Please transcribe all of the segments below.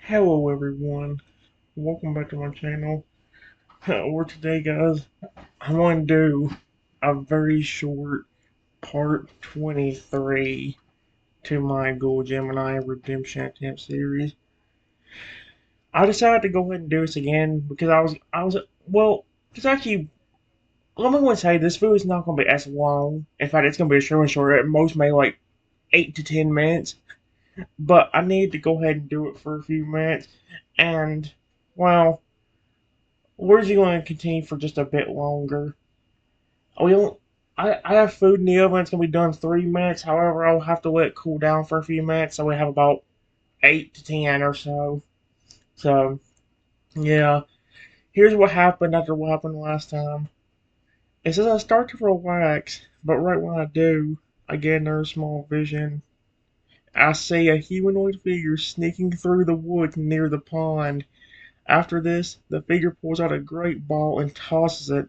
Hello everyone, welcome back to my channel. Where today guys, I want to do a very short part 23 to my Gold Gemini Redemption Attempt series. I decided to go ahead and do this again because well, it's actually, let me say this video is not going to be as long. In fact, it's going to be a short, at most maybe like 8 to 10 minutes. But I need to go ahead and do it for a few minutes. And, well, we're just going to continue for just a bit longer. We don't. I have food in the oven. It's gonna be done in 3 minutes. However, I'll have to let it cool down for a few minutes, so we have about 8 to 10 or so. So yeah, here's what happened after what happened last time. It says I start to relax, but right when I do, I get another small vision. I see a humanoid figure sneaking through the woods near the pond. After this, the figure pulls out a great ball and tosses it.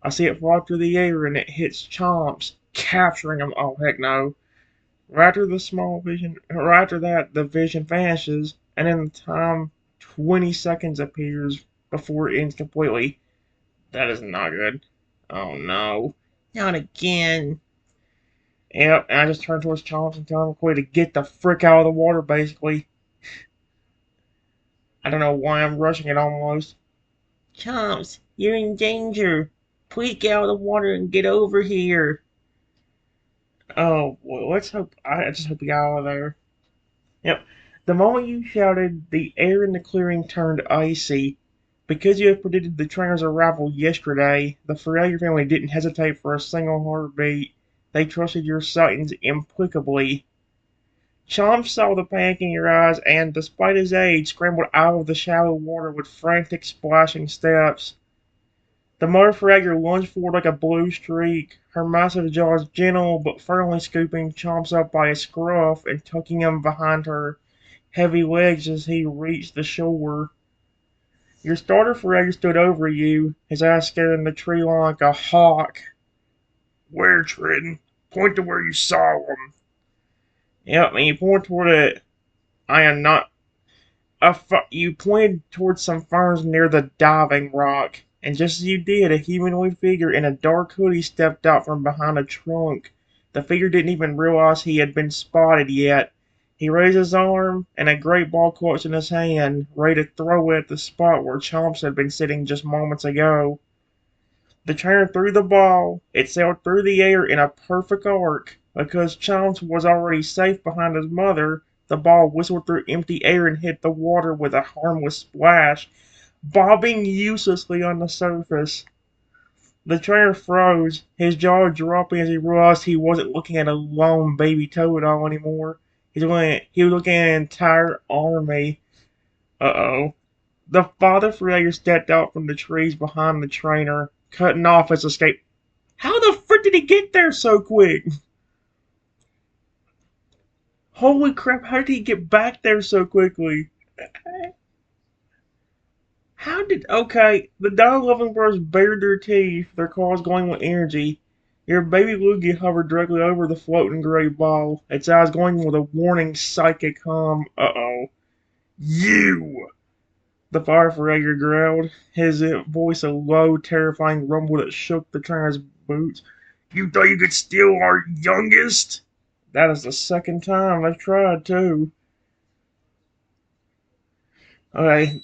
I see it fly through the air and it hits Chomps, capturing him. Oh heck no! Right after that, the vision vanishes, and in the time, 20 seconds appears before it ends completely. That is not good. Oh no! Not again. Yep, and I just turn towards Chomps and tell him quickly to get the frick out of the water. Basically, I don't know why I'm rushing it almost. Chomps, you're in danger. Please get out of the water and get over here. Oh, well, let's hope. I just hope he got out of there. Yep. The moment you shouted, the air in the clearing turned icy. Because you had predicted the trainer's arrival yesterday, the Ferreira family didn't hesitate for a single heartbeat. They trusted your sightings implicably. Chomp saw the panic in your eyes and, despite his age, scrambled out of the shallow water with frantic, splashing steps. The mother fragger lunged forward like a blue streak, her massive jaws gentle but firmly scooping Chomps up by his scruff and tucking him behind her heavy legs as he reached the shore. Your starter fragger stood over you, his eyes scanning the tree line like a hawk. Where, Triton? Point to where you saw him. Yep, and you point toward it. I am not. You pointed towards some ferns near the diving rock, and just as you did, a humanoid figure in a dark hoodie stepped out from behind a trunk. The figure didn't even realize he had been spotted yet. He raised his arm, and a great ball clutched in his hand, ready to throw it at the spot where Chomps had been sitting just moments ago. The trainer threw the ball. It sailed through the air in a perfect arc. Because Chomps was already safe behind his mother, the ball whistled through empty air and hit the water with a harmless splash, bobbing uselessly on the surface. The trainer froze, his jaw dropping as he realized he wasn't looking at a lone baby Toadol anymore. He was looking at an entire army. Uh-oh. The father Freyr stepped out from the trees behind the trainer, cutting off his escape. How the frick did he get there so quick? Holy crap, how did he get back there so quickly? How did. Okay, the Dino Loving Bros bared their teeth, their claws glowing with energy. Your baby Lugia hovered directly over the floating gray ball, its eyes glowing with a warning psychic hum. Uh-oh. You! The Firefrager growled, his voice a low, terrifying rumble that shook the trainer's boots. You thought you could steal our youngest? That is the second time they've tried, too. Okay.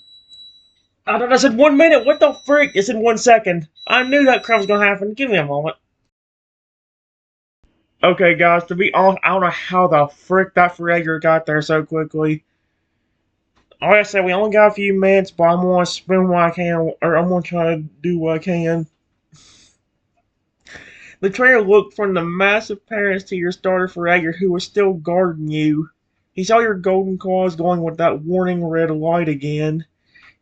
I thought I said 1 minute. What the frick? It's in 1 second. I knew that crap was gonna happen. Give me a moment. Okay, guys, to be honest, I don't know how the frick that Frager got there so quickly. Like I said, we only got a few minutes, but I'm gonna spin what I can, or I'm gonna try to do what I can. The trainer looked from the massive parents to your starter Frager, who was still guarding you. He saw your golden claws glowing with that warning red light again.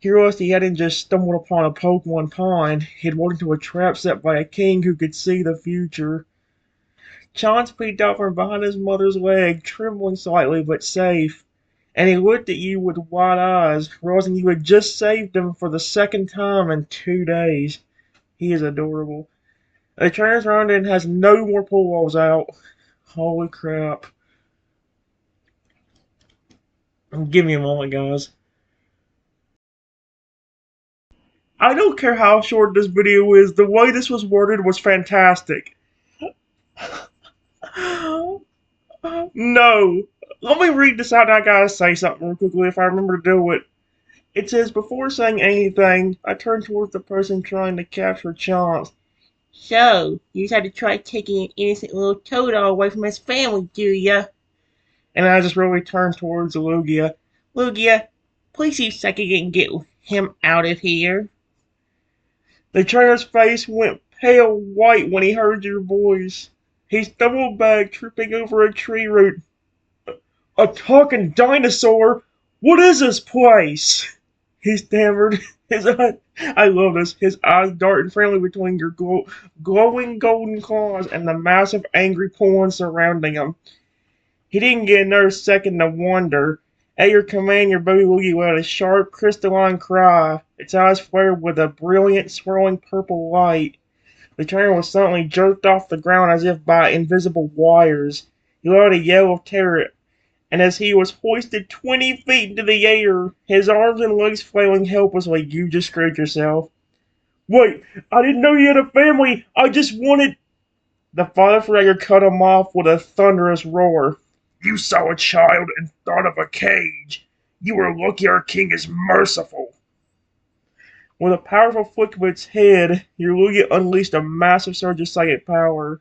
He realized he hadn't just stumbled upon a Pokemon pond, he had walked into a trap set by a king who could see the future. Chance peeked out from behind his mother's leg, trembling slightly but safe, and he looked at you with wide eyes, realizing you had just saved him for the second time in 2 days. He is adorable. The turns around and has no more pull walls out. Holy crap. Give me a moment, guys. I don't care how short this video is, the way this was worded was fantastic. No. Let me read this out and I gotta say something real quickly if I remember to do it. It says, before saying anything, I turned towards the person trying to capture Chance. So, you had to try taking an innocent little toad away from his family, do ya? And I just really turned towards Lugia. Lugia, please see if I can get him out of here. The trainer's face went pale white when he heard your voice. He stumbled back, tripping over a tree root. A talking dinosaur? What is this place? He stammered. His eyes, I love this. His eyes darted friendly between your glowing golden claws and the massive angry pawns surrounding him. He didn't get another second to wonder. At your command, your baby Luigi let a sharp, crystalline cry. Its eyes flared with a brilliant, swirling purple light. The trainer was suddenly jerked off the ground as if by invisible wires. He let a yell of terror, and as he was hoisted 20 feet into the air, his arms and legs flailing helplessly, you just screwed yourself. Wait, I didn't know you had a family. I just wanted... The father Fragger cut him off with a thunderous roar. You saw a child and thought of a cage. You were lucky our king is merciful. With a powerful flick of its head, your Lugia unleashed a massive surge of psychic power.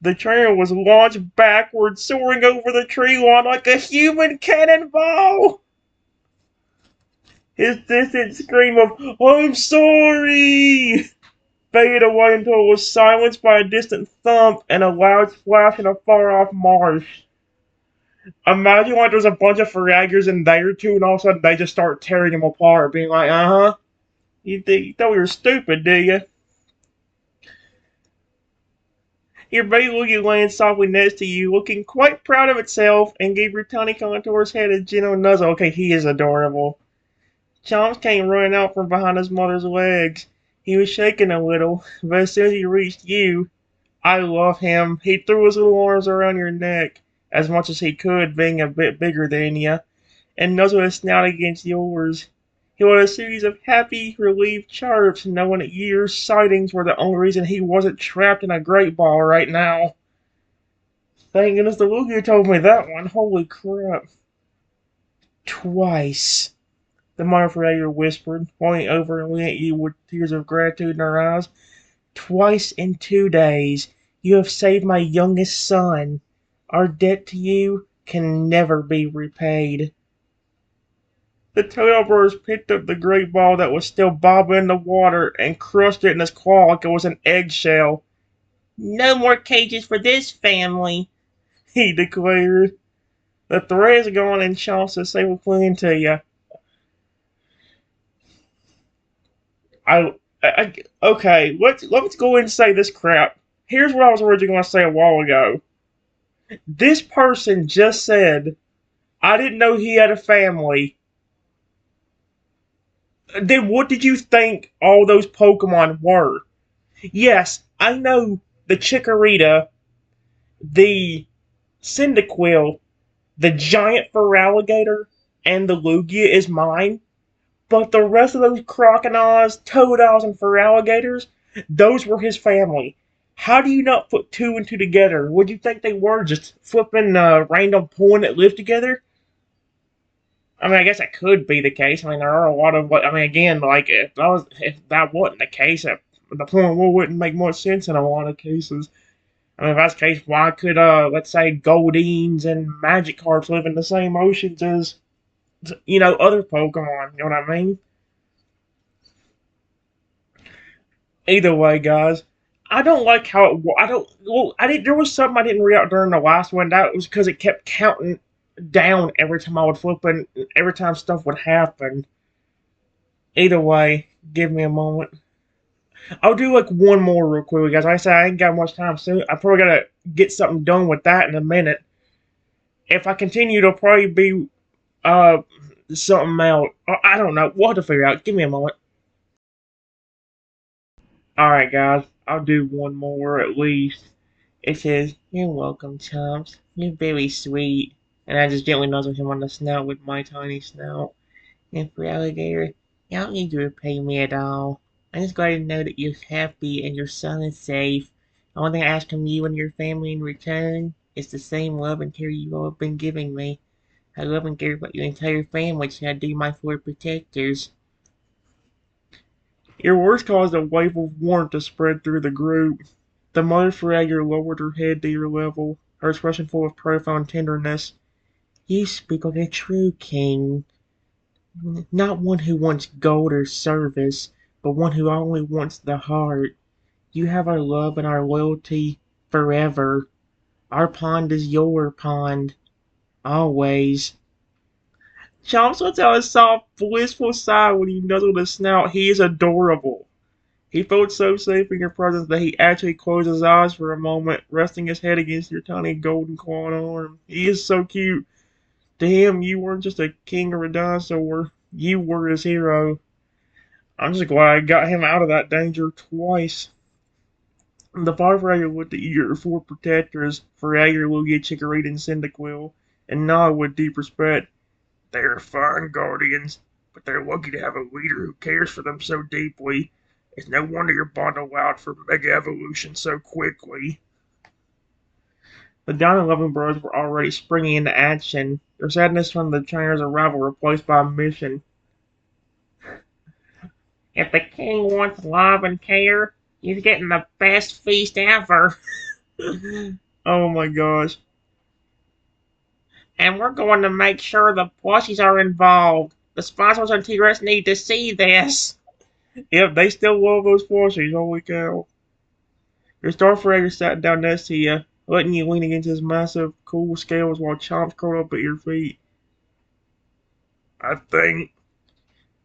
The trainer was launched backwards, soaring over the tree lawn like a human cannonball. His distant scream of, I'm sorry, faded away until it was silenced by a distant thump and a loud splash in a far-off marsh. Imagine like there's a bunch of fraggers in there too, and all of a sudden they just start tearing him apart, being like, uh-huh, you thought we were stupid, do you? Your baby Lugia landed softly next to you, looking quite proud of itself, and gave your tiny contour's head a gentle nuzzle. Okay, he is adorable. Chomps came running out from behind his mother's legs. He was shaking a little, but as soon as he reached you, I love him. He threw his little arms around your neck, as much as he could, being a bit bigger than you, and nuzzled his snout against yours. He let a series of happy, relieved chirps, knowing that your sightings were the only reason he wasn't trapped in a great ball right now. Thank goodness the Lugia told me that one. Holy crap. Twice, the Mother whispered, pointing over and looking at you with tears of gratitude in her eyes. Twice in 2 days, you have saved my youngest son. Our debt to you can never be repaid. The Toad Brothers picked up the great ball that was still bobbing in the water and crushed it in his claw like it was an eggshell. No more cages for this family, he declared. The thread is gone and Chance is safe with clinging to you. Okay, let's go ahead and say this crap. Here's what I was originally going to say a while ago. This person just said, I didn't know he had a family. Then what did you think all those Pokemon were? Yes, I know the Chikorita, the Cyndaquil, the giant Feraligatr, and the Lugia is mine. But the rest of those Crocodiles, Toadals, and Feraligatrs, those were his family. How do you not put 2 and 2 together? Would you think they were just flipping random porn that lived together? I mean, I guess that could be the case. I mean, there are a lot of, I mean, again, like, if that wasn't the case, the porn war wouldn't make much sense in a lot of cases. I mean, if that's the case, why could, let's say, Goldines and Magikarps live in the same oceans as, other Pokemon? You know what I mean? Either way, guys, I don't like how it. I don't. Well, I did. There was something I didn't read out during the last one. That was because it kept counting down every time I would flip and every time stuff would happen. Either way, give me a moment. I'll do like one more real quick, guys. Like I said, I ain't got much time soon. I probably gotta get something done with that in a minute. If I continue, it'll probably be something else. I don't know. We'll have to figure out. Give me a moment. Alright, guys. I'll do one more at least. It says, You're welcome, Chomps. You're very sweet. And I just gently nuzzle him on the snout with my tiny snout. And for Alligator, you don't need to repay me at all. I'm just glad to know that you're happy and your son is safe. The only thing I ask from you and your family in return is the same love and care you all have been giving me. I love and care about your entire family, so I do my four protectors. Your words caused a wave of warmth to spread through the group. The mother Fragger lowered her head to your level, her expression full of profound tenderness. You speak like a true king, not one who wants gold or service, but one who only wants the heart. You have our love and our loyalty forever. Our pond is your pond, always. Chomps lets out a soft, blissful sigh when you nuzzle the snout. He is adorable. He felt so safe in your presence that he actually closed his eyes for a moment, resting his head against your tiny golden clawed arm. He is so cute. To him, you weren't just a king or a dinosaur. You were his hero. I'm just glad I got him out of that danger twice. The firefighter looked at your four protectors, Fragger, Lugia, Chikorita, and Cyndaquil, and nodded with deep respect. They're fine guardians, but they're lucky to have a leader who cares for them so deeply. It's no wonder your bond allowed for mega evolution so quickly. The Dino Loving Bros were already springing into action, their sadness from the trainer's arrival replaced by a mission. If the king wants love and care, he's getting the best feast ever. Oh my gosh. And we're going to make sure the plushies are involved. The sponsors on T-Rex need to see this. Yep, they still love those plushies, holy cow. Your Starfragger sat down next to you, letting you lean against his massive, cool scales while Chomps curled up at your feet. I think,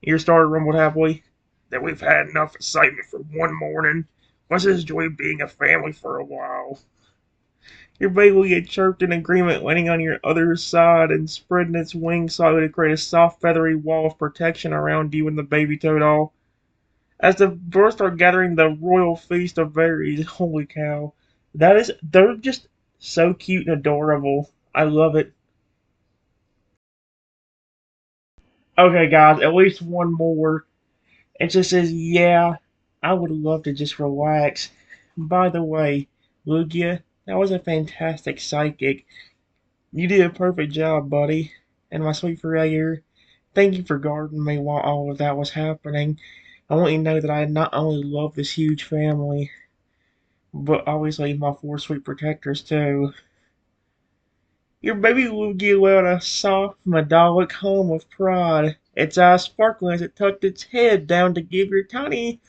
your Star rumbled happily, that we've had enough excitement for one morning. Let's just enjoy being a family for a while. Your baby had chirped in agreement, landing on your other side and spreading its wings slightly to create a soft, feathery wall of protection around you and the baby Toadall. As the birds start gathering the royal feast of berries, holy cow. They're just so cute and adorable. I love it. Okay, guys, at least one more. It just says, yeah, I would love to just relax. By the way, Lugia, that was a fantastic psychic. You did a perfect job, buddy. And my sweet Freyr, thank you for guarding me while all of that was happening. I want you to know that I not only love this huge family, but obviously my four sweet protectors too. Your baby will give out a soft, metallic hum of pride, its eyes sparkling as it tucked its head down to give your tiny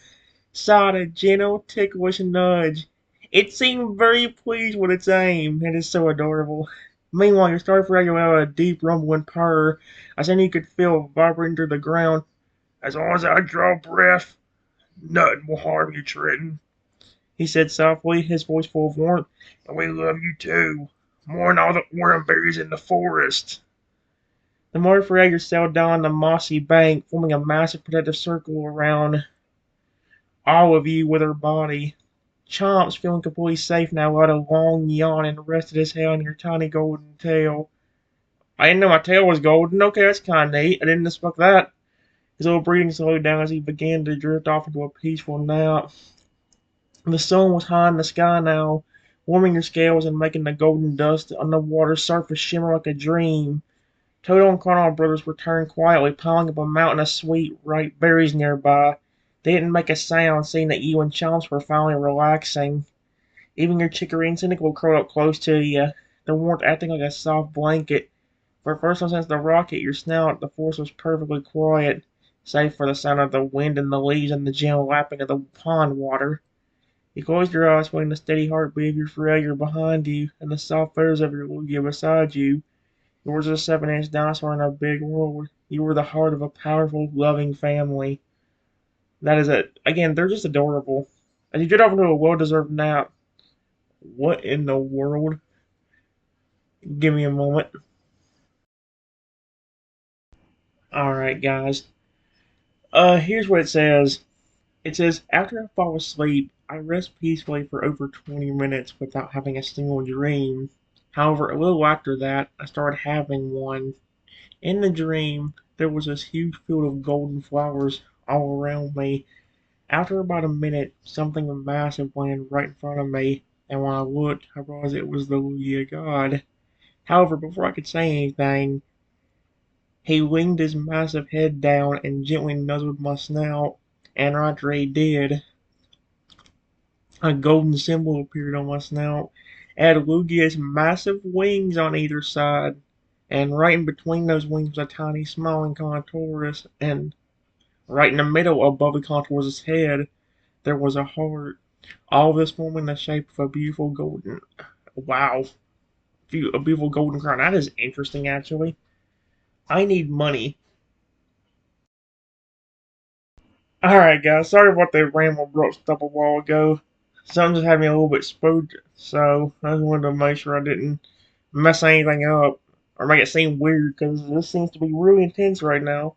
side a gentle, ticklish nudge. It seemed very pleased with its aim. It is so adorable. Meanwhile, your Starfragger let out a deep rumbling purr, as then you could feel vibrating through the ground. As long as I draw breath, nothing will harm you, Trenton, he said softly, his voice full of warmth. And we love you too, more than all the worm berries in the forest. The Starfragger sailed down the mossy bank, forming a massive protective circle around all of you with her body. Chomps, feeling completely safe now, let a long yawn and rested his head on your tiny golden tail. I didn't know my tail was golden. Okay, that's kind of neat. I didn't expect that. His little breathing slowed down as he began to drift off into a peaceful nap. The sun was high in the sky now, warming your scales and making the golden dust on the water's surface shimmer like a dream. Toto and Carnal brothers returned quietly, piling up a mountain of sweet, ripe berries nearby. They didn't make a sound, seeing that you and Chomps were finally relaxing. Even your Chicory and Cynical curled up close to you, their warmth acting like a soft blanket. For the first time since the rocket, your snout, the forest was perfectly quiet, save for the sound of the wind in the leaves and the gentle lapping of the pond water. You closed your eyes, feeling the steady heartbeat of your Fragger behind you and the soft feathers of your Lugia beside you. Yours is a 7-inch dinosaur in a big world. You were the heart of a powerful, loving family. That is it. Again, they're just adorable. As you get off into a well-deserved nap, what in the world? Give me a moment. Alright, guys. Here's what it says. It says, after I fall asleep, I rest peacefully for over 20 minutes without having a single dream. However, a little after that, I started having one. In the dream, there was this huge field of golden flowers all around me. After about a minute, something massive landed right in front of me, and when I looked, I realized it was the Lugia God. However, before I could say anything, he leaned his massive head down and gently nuzzled my snout, and right after he did, a golden symbol appeared on my snout. It had Lugia's massive wings on either side, and right in between those wings was a tiny smiling contourus, and right in the middle above the contour's head there was a heart. All this forming the shape of a beautiful golden, wow, a beautiful golden crown. That is interesting, actually. I need money. Alright, guys, sorry about the ramble broke stuff a while ago. Something just had me a little bit spooked, so I just wanted to make sure I didn't mess anything up or make it seem weird because this seems to be really intense right now.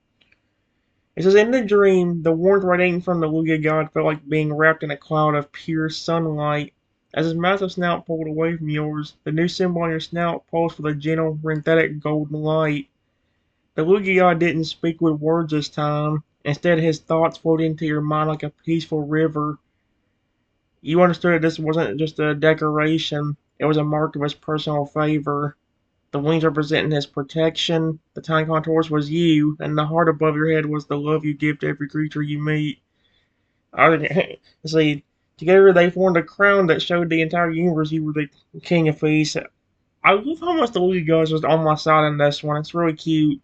It says, in the dream, the warmth radiating from the Lugia god felt like being wrapped in a cloud of pure sunlight. As his massive snout pulled away from yours, the new symbol on your snout pulsed with a gentle, synthetic golden light. The Lugia god didn't speak with words this time. Instead, his thoughts flowed into your mind like a peaceful river. You understood that this wasn't just a decoration, it was a mark of his personal favor. The wings representing his protection, the tiny contours was you, and the heart above your head was the love you give to every creature you meet. See, together they formed a crown that showed the entire universe you were the king of peace. I love how much the Lugia guys was on my side in this one. It's really cute.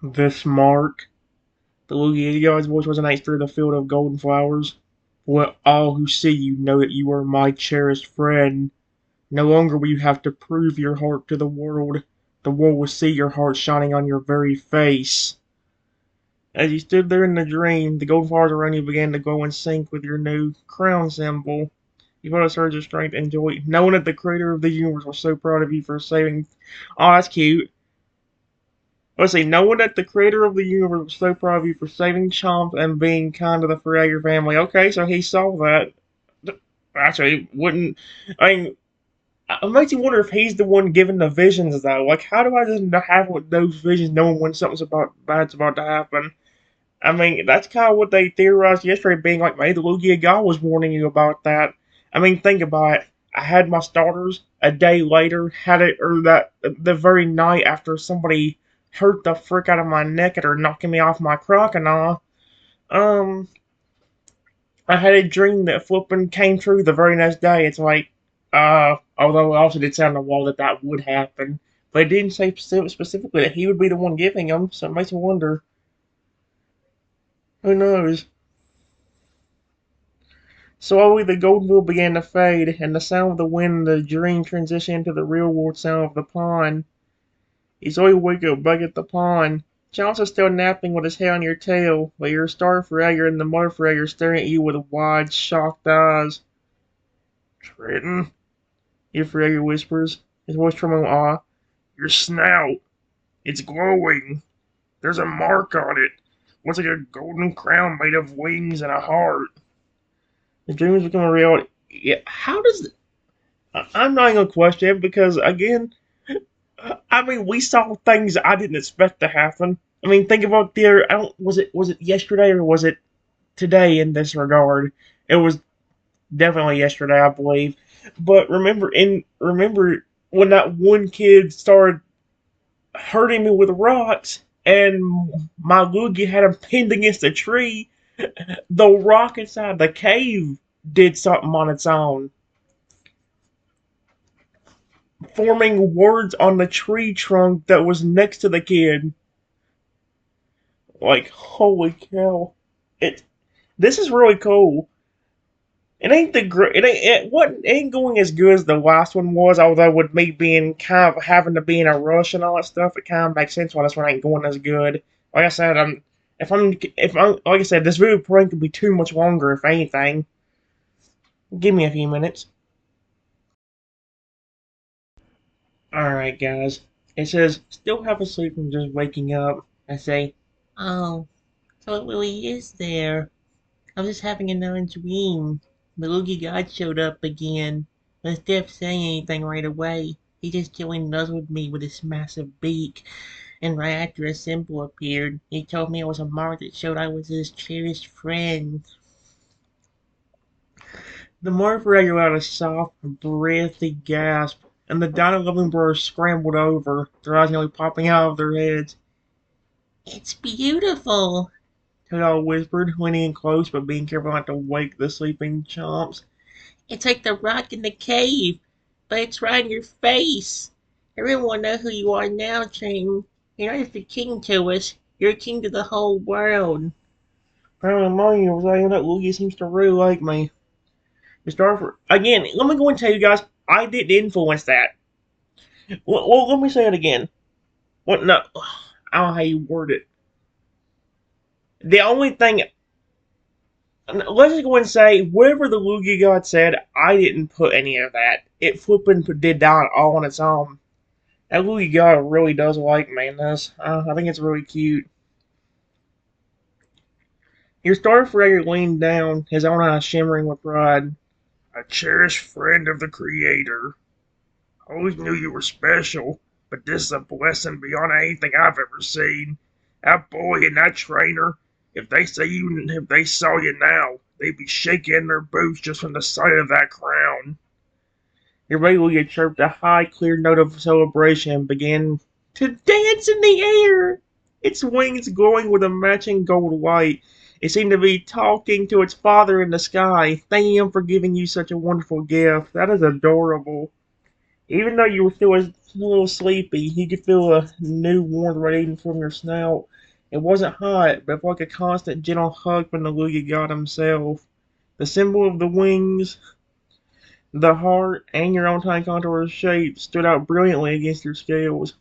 This mark. The Lugia guy's voice resonates through the field of golden flowers. Let all who see you know that you are my cherished friend. No longer will you have to prove your heart to the world. The world will see your heart shining on your very face. As you stood there in the dream, the golden flowers around you began to glow in sync with your new crown symbol. You felt a surge of strength and joy, knowing that the creator of the universe was so proud of you for saving. Oh, that's cute. Let's see, knowing that the creator of the universe was so proud of you for saving Chomp and being kind to the Fragger family. Okay, so he saw that. Actually, wouldn't. I mean, it makes you wonder if he's the one giving the visions, though. Like, how do I just have those visions knowing when something's bad's about to happen? I mean, that's kind of what they theorized yesterday, being like, maybe the Lugia God was warning you about that. I mean, think about it. I had my starters a day later, had it, or that the very night after somebody hurt the frick out of my neck or knocking me off my crocodile. Um, I had a dream that flipping came true the very next day. It's like, although it also did say on the wall that that would happen, but it didn't say specifically that he would be the one giving them, so it makes me wonder. Who knows? Slowly the golden blue began to fade, and the sound of the wind in the dream transitioned into the real world sound of the pond. You slowly wake up back at the pond. John's is still napping with his head on your tail, but your star fragger and the mother fragger staring at you with wide, shocked eyes. Trenton, your fragger whispers, his voice trembling with awe. Your snout. It's glowing. There's a mark on it. Looks like a golden crown made of wings and a heart. The dream is becoming reality. Yeah, how does I'm not gonna question it because again, I mean, we saw things I didn't expect to happen. I mean, think about the I don't was it yesterday or was it today in this regard? It was definitely yesterday, I believe. But remember when that one kid started hurting me with rocks and my Lugia had him pinned against a tree. The rock inside the cave did something on its own, forming words on the tree trunk that was next to the kid. Like, holy cow! It this is really cool. It ain't the great. It ain't going as good as the last one was. Although with me being kind of having to be in a rush and all that stuff, it kind of makes sense why this one ain't going as good. Like I said, if I'm like I said, this video probably could be too much longer if anything. Give me a few minutes. Alright, guys. It says, still half asleep from just waking up. I say, oh, so it really is there. I was just having another dream. The Lugia God showed up again. But instead of saying anything right away, he just gently nuzzled me with his massive beak. And right after a symbol appeared, he told me it was a mark that showed I was his cherished friend. The Morpher let out a soft, breathy gasp, and the Dino Living Brothers scrambled over, their eyes nearly popping out of their heads. It's beautiful, Tudor whispered, leaning in close but being careful not to wake the sleeping chomps. It's like the rock in the cave, but it's right in your face. Everyone knows who you are now, Chain. You're not just a king to us, you're a king to the whole world. Apparently, money was saying that Luigi seems to really like me. Mr. Arthur, again, let me go and tell you guys, I didn't influence that. Well, let me say it again. What? No, I don't know how you word it. The only thing, let's just go and say, whatever the Luigi God said, I didn't put any of that. It flippin' did that all on its own. That Luigi God really does like me in this. I think it's really cute. Your Starfragger leaned down, his own eyes shimmering with pride. A cherished friend of the Creator. I always knew you were special, but this is a blessing beyond anything I've ever seen. That boy and that trainer, if they saw you now, they'd be shaking in their boots just from the sight of that crown. Aurelia chirped a high, clear note of celebration and began to dance in the air, its wings glowing with a matching gold light. It seemed to be talking to its father in the sky, thanking him for giving you such a wonderful gift. That is adorable. Even though you were still a little sleepy, you could feel a new warmth radiating from your snout. It wasn't hot, but like a constant, gentle hug from the Lugia god himself. The symbol of the wings, the heart, and your own tiny contour shape stood out brilliantly against your scales.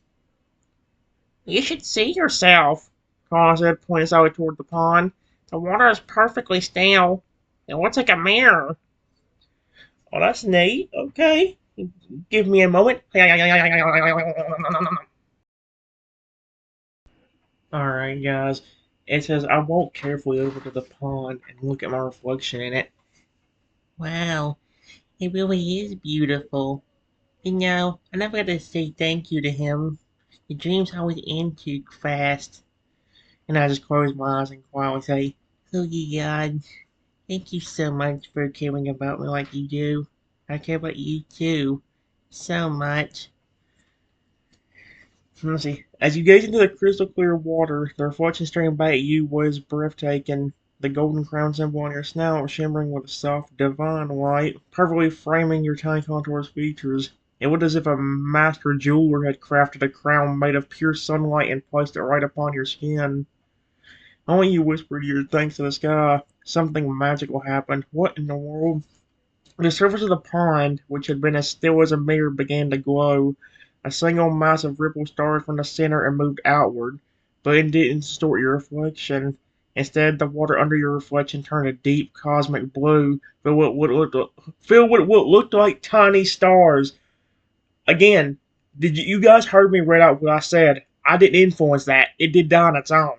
You should see yourself, Paul said, pointing silently toward the pond. The water is perfectly still. It looks like a mirror. Oh, that's neat. Okay. Give me a moment. Alright, guys. It says, I walked carefully over to the pond and look at my reflection in it. Wow, it really is beautiful. You know, I never got to say thank you to him. Your dreams always end too fast. And I just close my eyes and quietly say, Oh, you God, thank you so much for caring about me like you do. I care about you too. So much. Let's see. As you gaze into the crystal clear water, the reflection staring back at you was breathtaking. The golden crown symbol on your snout shimmering with a soft, divine light, perfectly framing your tiny contours features. It was as if a master jeweler had crafted a crown made of pure sunlight and placed it right upon your skin. Only you whispered your thanks to the sky. Something magical happened. What in the world? The surface of the pond, which had been as still as a mirror, began to glow. A single mass of ripple started from the center and moved outward, but it didn't distort your reflection. Instead, the water under your reflection turned a deep cosmic blue, filled with what looked like tiny stars. Again, did you guys heard me read out what I said? I didn't influence that. It did die on its own.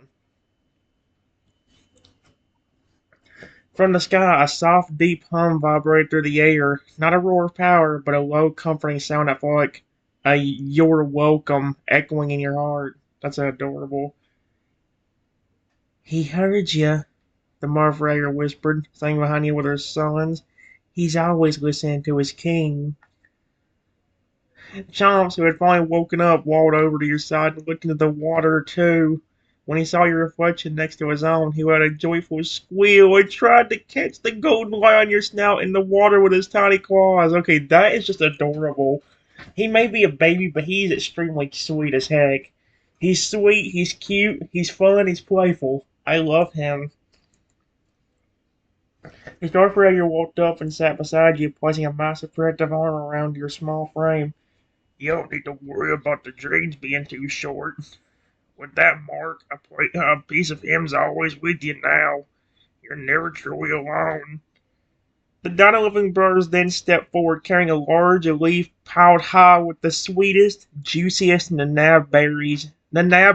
From the sky, a soft, deep hum vibrated through the air, not a roar of power, but a low, comforting sound that felt like a "You're welcome" echoing in your heart. That's adorable. He heard you, the Marfrager whispered, standing behind you with her sons. He's always listening to his king. Chomps, who had finally woken up, waddled over to your side and looked into the water, too. When he saw your reflection next to his own, he let a joyful squeal and tried to catch the golden light on your snout in the water with his tiny claws. Okay, that is just adorable. He may be a baby, but he's extremely sweet as heck. He's sweet, he's cute, he's fun, he's playful. I love him. His Starfragger walked up and sat beside you, placing a massive protective arm around your small frame. You don't need to worry about the dreams being too short. With that mark, a piece of him's always with you now. You're never truly alone. The Dino Living Brothers then stepped forward, carrying a large leaf piled high with the sweetest, juiciest the nab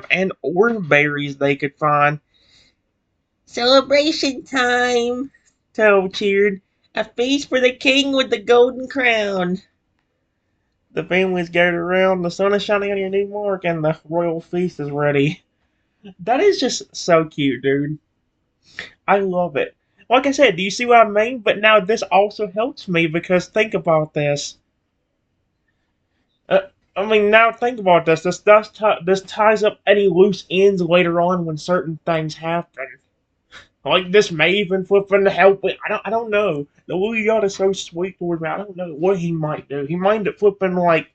and orange berries they could find. Celebration time! Toe cheered. A feast for the king with the golden crown. The family's gathered around, the sun is shining on your new mark, and the royal feast is ready. That is just so cute, dude. I love it. Like I said, do you see what I mean? But now this also helps me because think about this. Uh, I mean, now think about this. This ties up any loose ends later on when certain things happen. Like this may even flipping help it. I don't know. The Louis God is so sweet toward me. I don't know what he might do. He might end up flipping like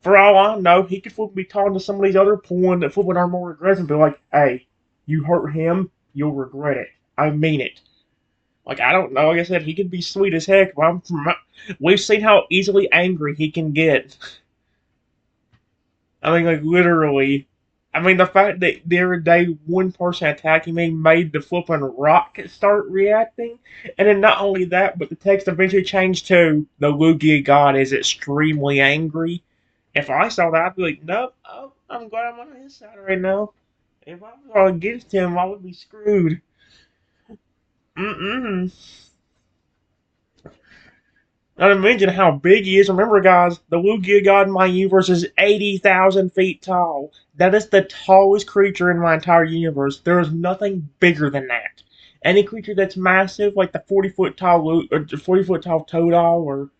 for all I know, he could flip be talking to some of these other porn that flipping are more regrets and be like, hey, you hurt him, you'll regret it. I mean it. Like I don't know. Like I said, he could be sweet as heck. But we've seen how easily angry he can get. I mean, like literally. I mean, the fact that the other day one person attacking me made the flipping rock start reacting, and then not only that, but the text eventually changed to the Lugia God is extremely angry. If I saw that, I'd be like, nope, oh, I'm glad I'm on his side right now. If I was against him, I would be screwed. Mm-mm. Not to mention how big he is. Remember, guys, the Lugia God in my universe is 80,000 feet tall. That is the tallest creature in my entire universe. There is nothing bigger than that. Any creature that's massive, like the 40-foot tall 40-foot tall Totodile, or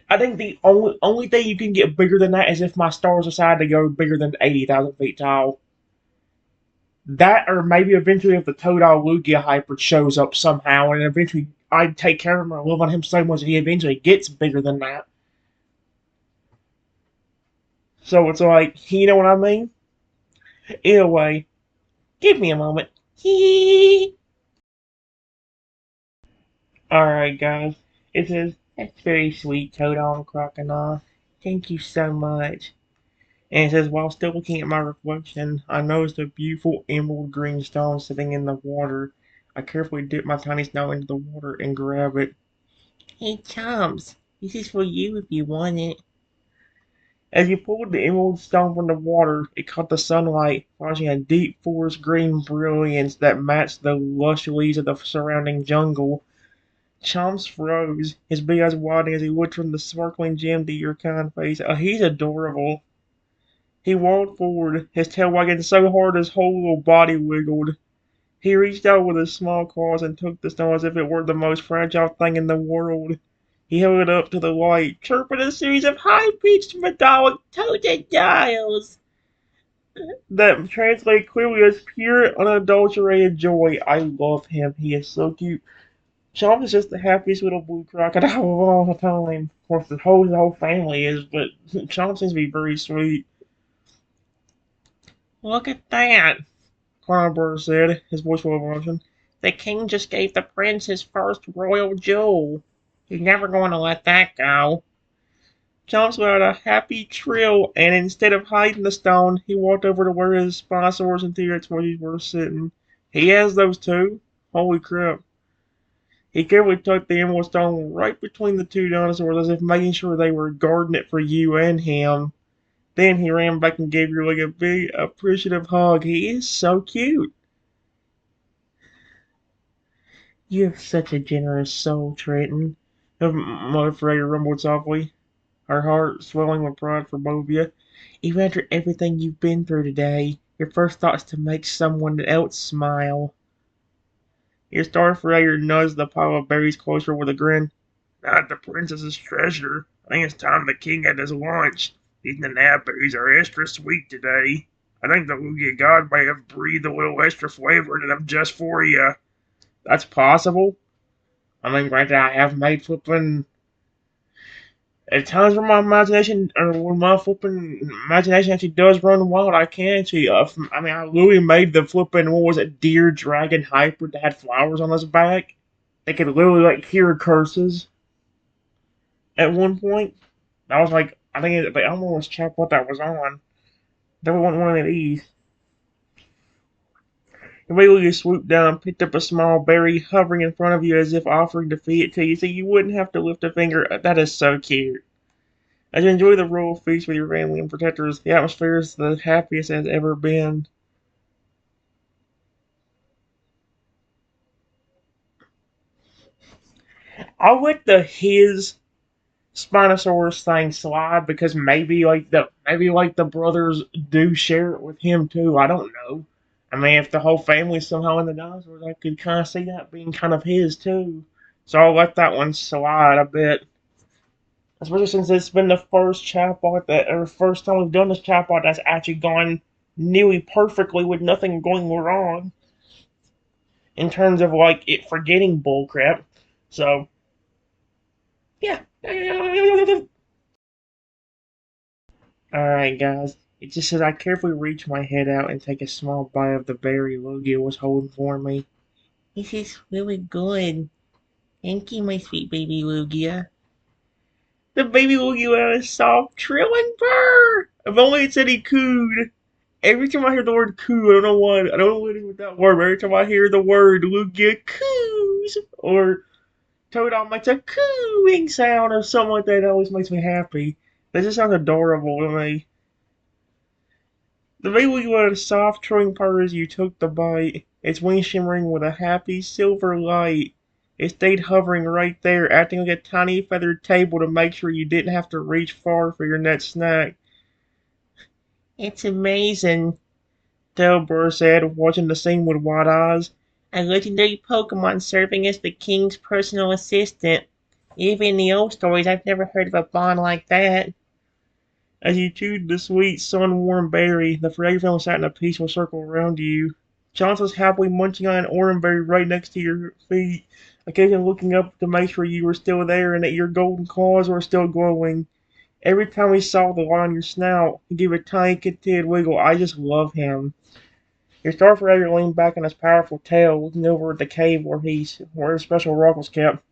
I think the only thing you can get bigger than that is if my stars decide to go bigger than 80,000 feet tall. That, or maybe eventually if the Totodile Lugia hybrid shows up somehow, and eventually I take care of him or love on him so much that he eventually gets bigger than that. So it's like, you know what I mean? Either way, give me a moment. Alright, guys. It says, that's very sweet, Totodile and Crocodile. Thank you so much. And it says, while still looking at my reflection, I noticed a beautiful emerald green stone sitting in the water. I carefully dip my tiny snout into the water and grab it. Hey, Chums, this is for you if you want it. As you pulled the emerald stone from the water, it caught the sunlight, flashing a deep forest green brilliance that matched the lush leaves of the surrounding jungle. Chomps froze, his big eyes widening as he looked from the sparkling gem to your kind face. Oh, he's adorable. He walked forward, his tail wagging so hard his whole little body wiggled. He reached out with his small claws and took the stone as if it were the most fragile thing in the world. He held it up to the light, chirping a series of high-pitched metallic totodiles that translate clearly as pure, unadulterated joy. I love him. He is so cute. Chomp is just the happiest little blue crocodile of all the time. Of course, the whole family is, but Chomp seems to be very sweet. Look at that, Cronenberg said, his voice full of emotion. The king just gave the prince his first royal jewel. He's never going to let that go. Chomps let out a happy trill, and instead of hiding the stone, he walked over to where his Spinosaurus and T-Rex monkeys were sitting. He has those too? Holy crap. He carefully tucked the emerald stone right between the two dinosaurs as if making sure they were guarding it for you and him. Then he ran back and gave your leg a big, appreciative hug. He is so cute. You have such a generous soul, Trenton. Mother Freya rumbled softly, her heart swelling with pride for both of you. Even after everything you've been through today, your first thought is to make someone else smile. Your star Freya nudged the pile of berries closer with a grin. Not the princess's treasure. I think it's time the king had his lunch. These nanab berries are extra sweet today. I think the Lugia god may have breathed a little extra flavor into them just for you. That's possible. I mean, granted, I have made flipping at times when my imagination, or when my flipping imagination actually does run wild, I can actually, I mean, I literally made the flipping, what was it, deer dragon hybrid that had flowers on his back. They could literally, like, hear curses at one point. I was like, I think I don't know which Chatbot that was on. There wasn't one of these. He immediately swooped down and picked up a small berry, hovering in front of you as if offering to feed it to you, so you wouldn't have to lift a finger. That is so cute. As you enjoy the royal feast with your family and protectors, the atmosphere is the happiest it has ever been. I like the his Spinosaurus thing slide because maybe like the brothers do share it with him too. I don't know. I mean, if the whole family's somehow in the dinosaurs, I could kind of see that being kind of his too. So I'll let that one slide a bit, especially since it's been the first chatbot that, or first time we've done this chatbot that's actually gone nearly perfectly with nothing going wrong in terms of like it forgetting bullcrap. So yeah. Alright, guys. It just says I carefully reach my head out and take a small bite of the berry Logia was holding for me. This is really good. Thank you, my sweet baby Lugia. The baby Lugia had a soft, trilling purr. If only it said he cooed. Every time I hear the word coo, I don't know what. I don't know what it is with that word, but every time I hear the word Lugia coos, or Toadon makes a cooing sound or something like that, it always makes me happy. That just sounds adorable to me. The baby let a soft trilling purr as you took the bite, its wings shimmering with a happy silver light. It stayed hovering right there, acting like a tiny feathered table to make sure you didn't have to reach far for your next snack. It's amazing, Delbur said, watching the scene with wide eyes. A legendary Pokemon serving as the king's personal assistant. Even in the old stories, I've never heard of a bond like that. As you chewed the sweet, sun-warmed berry, the fragrance sat in a peaceful circle around you. Chance was happily munching on an orange berry right next to your feet, occasionally looking up to make sure you were still there and that your golden claws were still glowing. Every time he saw the light on your snout, he gave a tiny, contented wiggle. I just love him. Your Starfire leaned back on his powerful tail, looking over at the cave where his special rock was kept.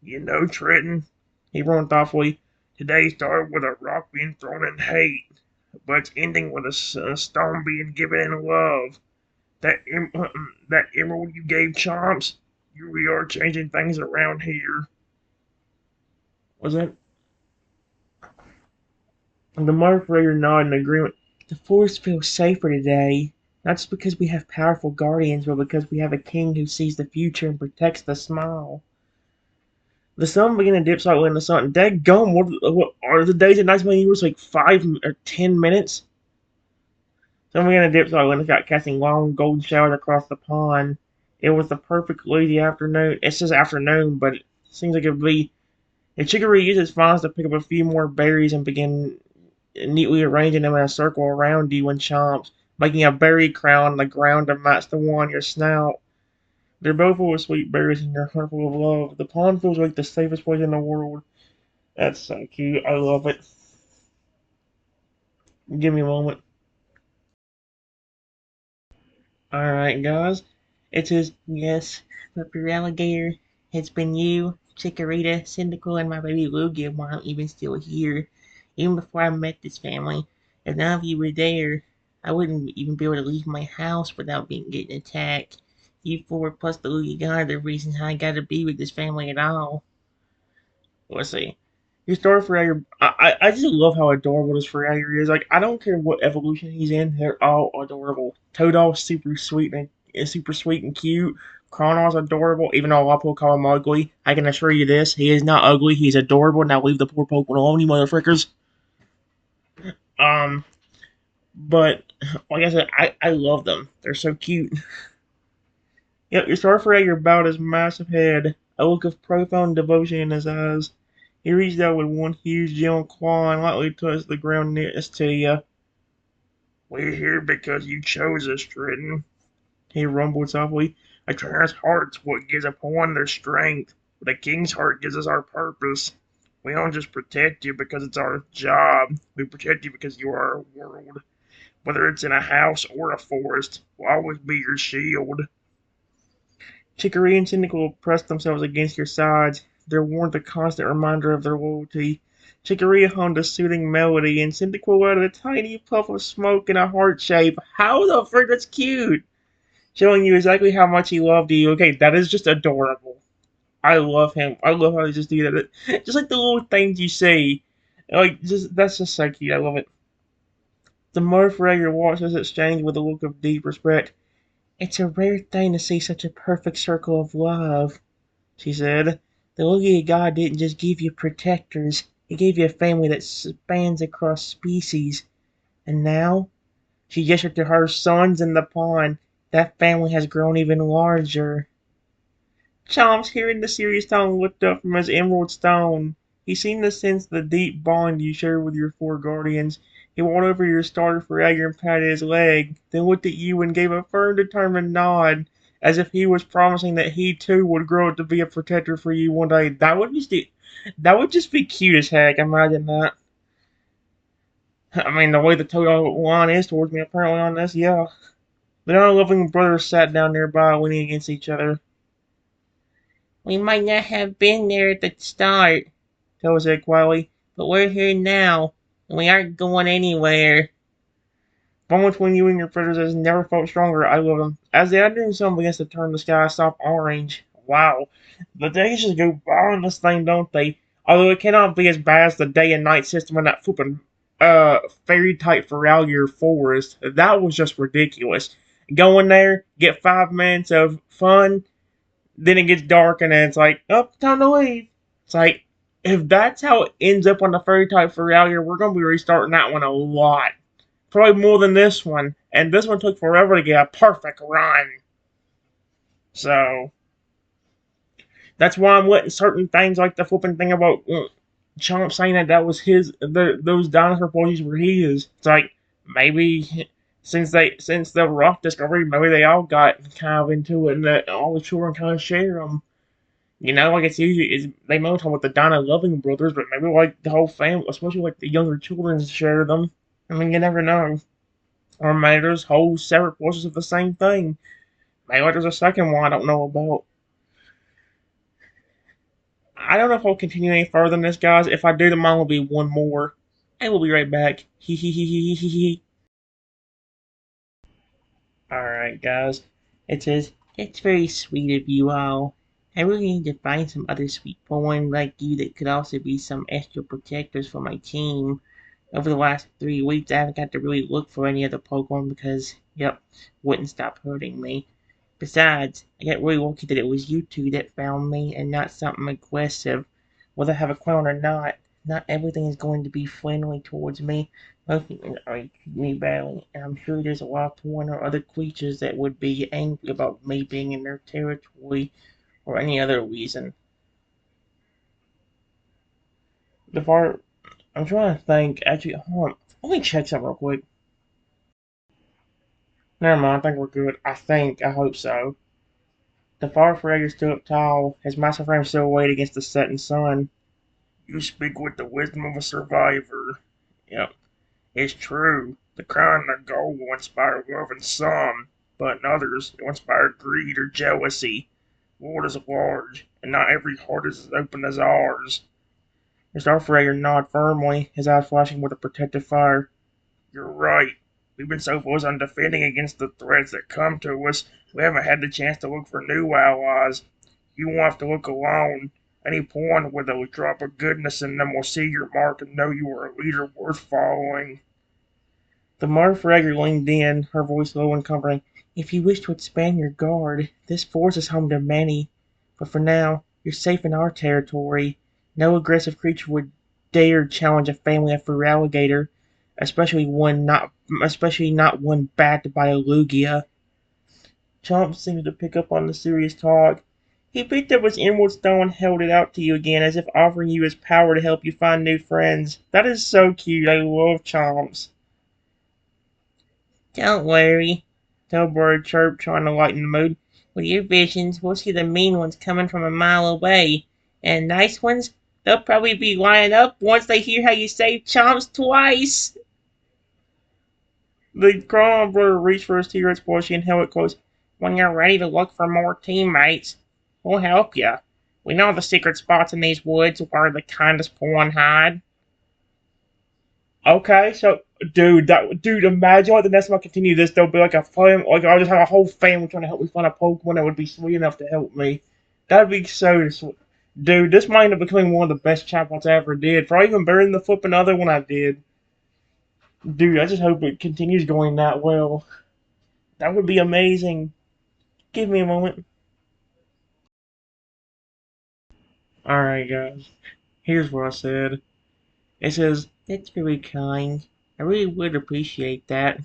You know, Trenton, he groaned thoughtfully, today started with a rock being thrown in hate, but it's ending with a stone being given in love. That emerald you gave Chomps, you really are changing things around here. Was that? The Mark nodded in agreement. The forest feels safer today, not just because we have powerful guardians, but because we have a king who sees the future and protects the smile. The sun began to dip slightly in the sun. Daggum, what are the days and nights when you was like 5 or 10 minutes? Sun began to dip slightly and got casting long golden showers across the pond. It was the perfect lazy afternoon. It's just afternoon, but it seems like it would be. If Chicory used his finds to pick up a few more berries and begin neatly arranging them in a circle around you and chomps, making a berry crown on the ground to match the one on your snout. They're both full of sweet berries and your heart full of love. The pond feels like the safest place in the world. That's so cute. I love it. Give me a moment. Alright, guys. It says, yes, Flipper Alligator, it's been you, Chikorita, Cyndaquil, and my baby Lugia while I'm even still here. Even before I met this family. If none of you were there, I wouldn't even be able to leave my house without being getting attacked. You four plus the Lugia God are the reason I gotta be with this family at all. Let's see. Your story for I just love how adorable this Feralier is. Like, I don't care what evolution he's in, they're all adorable. Toadol's super sweet and cute. Chronos adorable, even though a lot of people call him ugly. I can assure you this, he is not ugly, he's adorable. Now leave the poor Pokemon alone, you motherfuckers. Um, but like I said, I love them. They're so cute. Yep, your Starfire bowed his massive head, a look of profound devotion in his eyes. He reached out with one huge gentle claw and lightly touched the ground nearest to you. We're here because you chose us, Triton. He rumbled softly. A trainer's heart's what gives a pawn their strength, but a king's heart gives us our purpose. We don't just protect you because it's our job. We protect you because you are our world. Whether it's in a house or a forest, we'll always be your shield. Chicory and Cynical pressed themselves against your sides, their warmth a constant reminder of their loyalty. Chicory hummed a soothing melody, and Cyndaquil added a tiny puff of smoke in a heart shape. How the frick, that's cute! Showing you exactly how much he loved you. Okay, that is just adorable. I love him. I love how they just do that. Just like the little things you say. Like, just that's just so cute. I love it. The Murfreger watched us exchange with a look of deep respect. It's a rare thing to see such a perfect circle of love, she said. The Lugia God didn't just give you protectors, He gave you a family that spans across species. And now, she gestured to her sons in the pond. That family has grown even larger. Chomps, hearing the serious tone, looked up from his emerald stone. He seemed to sense the deep bond you share with your four guardians. He walked over to your starter Fragger and patted his leg, then looked at you and gave a firm, determined nod, as if he was promising that he too would grow up to be a protector for you one day. That would just be cute as heck. Imagine that. I mean, the way the total line is towards me, apparently on this, yeah. The non-loving brothers sat down nearby, leaning against each other. We might not have been there at the start, Toe said quietly, but we're here now, and we aren't going anywhere. Bond between you and your predators has never felt stronger. I love them. As the afternoon sun begins to turn the sky soft orange. Wow. The days just go by on this thing, don't they? Although it cannot be as bad as the day and night system in that flippin' fairy type Feralier forest. That was just ridiculous. Go in there, get 5 minutes of fun, then it gets dark and then it's like, oh, time to leave. It's like, if that's how it ends up on the fairy type Feralier, we're going to be restarting that one a lot. Probably more than this one. And this one took forever to get a perfect run. So, that's why I'm letting certain things like the flipping thing about Chomp saying that was those dinosaur plushies were his. It's like, maybe since the rock discovery, maybe they all got kind of into it and that all the children kind of share them. You know, like they may talk about the Dino loving brothers, but maybe like the whole family, especially like the younger children, share them. I mean, you never know. Or maybe there's whole separate portions of the same thing. Maybe there's a second one I don't know about. I don't know if I'll continue any further than this, guys. If I do, the mine will be one more. I will be right back. Hee hee hee hee hee hee. Alright, guys. It says, it's very sweet of you all. I really need to find some other sweet Pokemon like you that could also be some extra protectors for my team. Over the last 3 weeks, I haven't got to really look for any other Pokemon because, yep, wouldn't stop hurting me. Besides, I got really lucky that it was you two that found me and not something aggressive. Whether I have a crown or not everything is going to be friendly towards me. Most people are treat me badly, and I'm sure there's a lot of one or other creatures that would be angry about me being in their territory or any other reason. The far I'm trying to think. Actually, hold on. Let me check something real quick. Never mind. I think we're good. I think. I hope so. The far Fragger stood up tall, his massive frame silhouetted against the setting sun. You speak with the wisdom of a survivor. Yep, it's true. The crown and the gold will inspire love in some, but in others it will inspire greed or jealousy. The world is large, and not every heart is as open as ours. The Starfragger nodded firmly, his eyes flashing with a protective fire. You're right. We've been so focused on defending against the threats that come to us, we haven't had the chance to look for new allies. You won't have to look alone. Any point with a drop of goodness in them will see your mark and know you are a leader worth following. The Marfragger leaned in, her voice low and comforting. If you wish to expand your guard, this forest is home to many. But for now, you're safe in our territory. No aggressive creature would dare challenge a family of alligator, especially not one backed by a Lugia. Chomp seemed to pick up on the serious talk. He picked up his emerald stone and held it out to you again, as if offering you his power to help you find new friends. That is so cute. I love Chomps. Don't worry, Tailbird chirped, trying to lighten the mood. With your visions, we'll see the mean ones coming from a mile away. And nice ones, they'll probably be lining up once they hear how you saved Chomps twice. The Crawl Brother reached for his T-Rex plushie and held it close. When you're ready to look for more teammates, we'll help you. We know the secret spots in these woods where the kindest pawn hide. Okay, so dude, imagine like the next time I continue this, there'll be like a fam, like I'll just have a whole family trying to help me find a Pokemon that would be sweet enough to help me. That'd be so sweet. Dude, this might end up becoming one of the best chatbots I ever did. Probably even better than the flipping other one I did. Dude, I just hope it continues going that well. That would be amazing. Give me a moment. Alright, guys. Here's what I said. It says, "That's very kind. I really would appreciate that."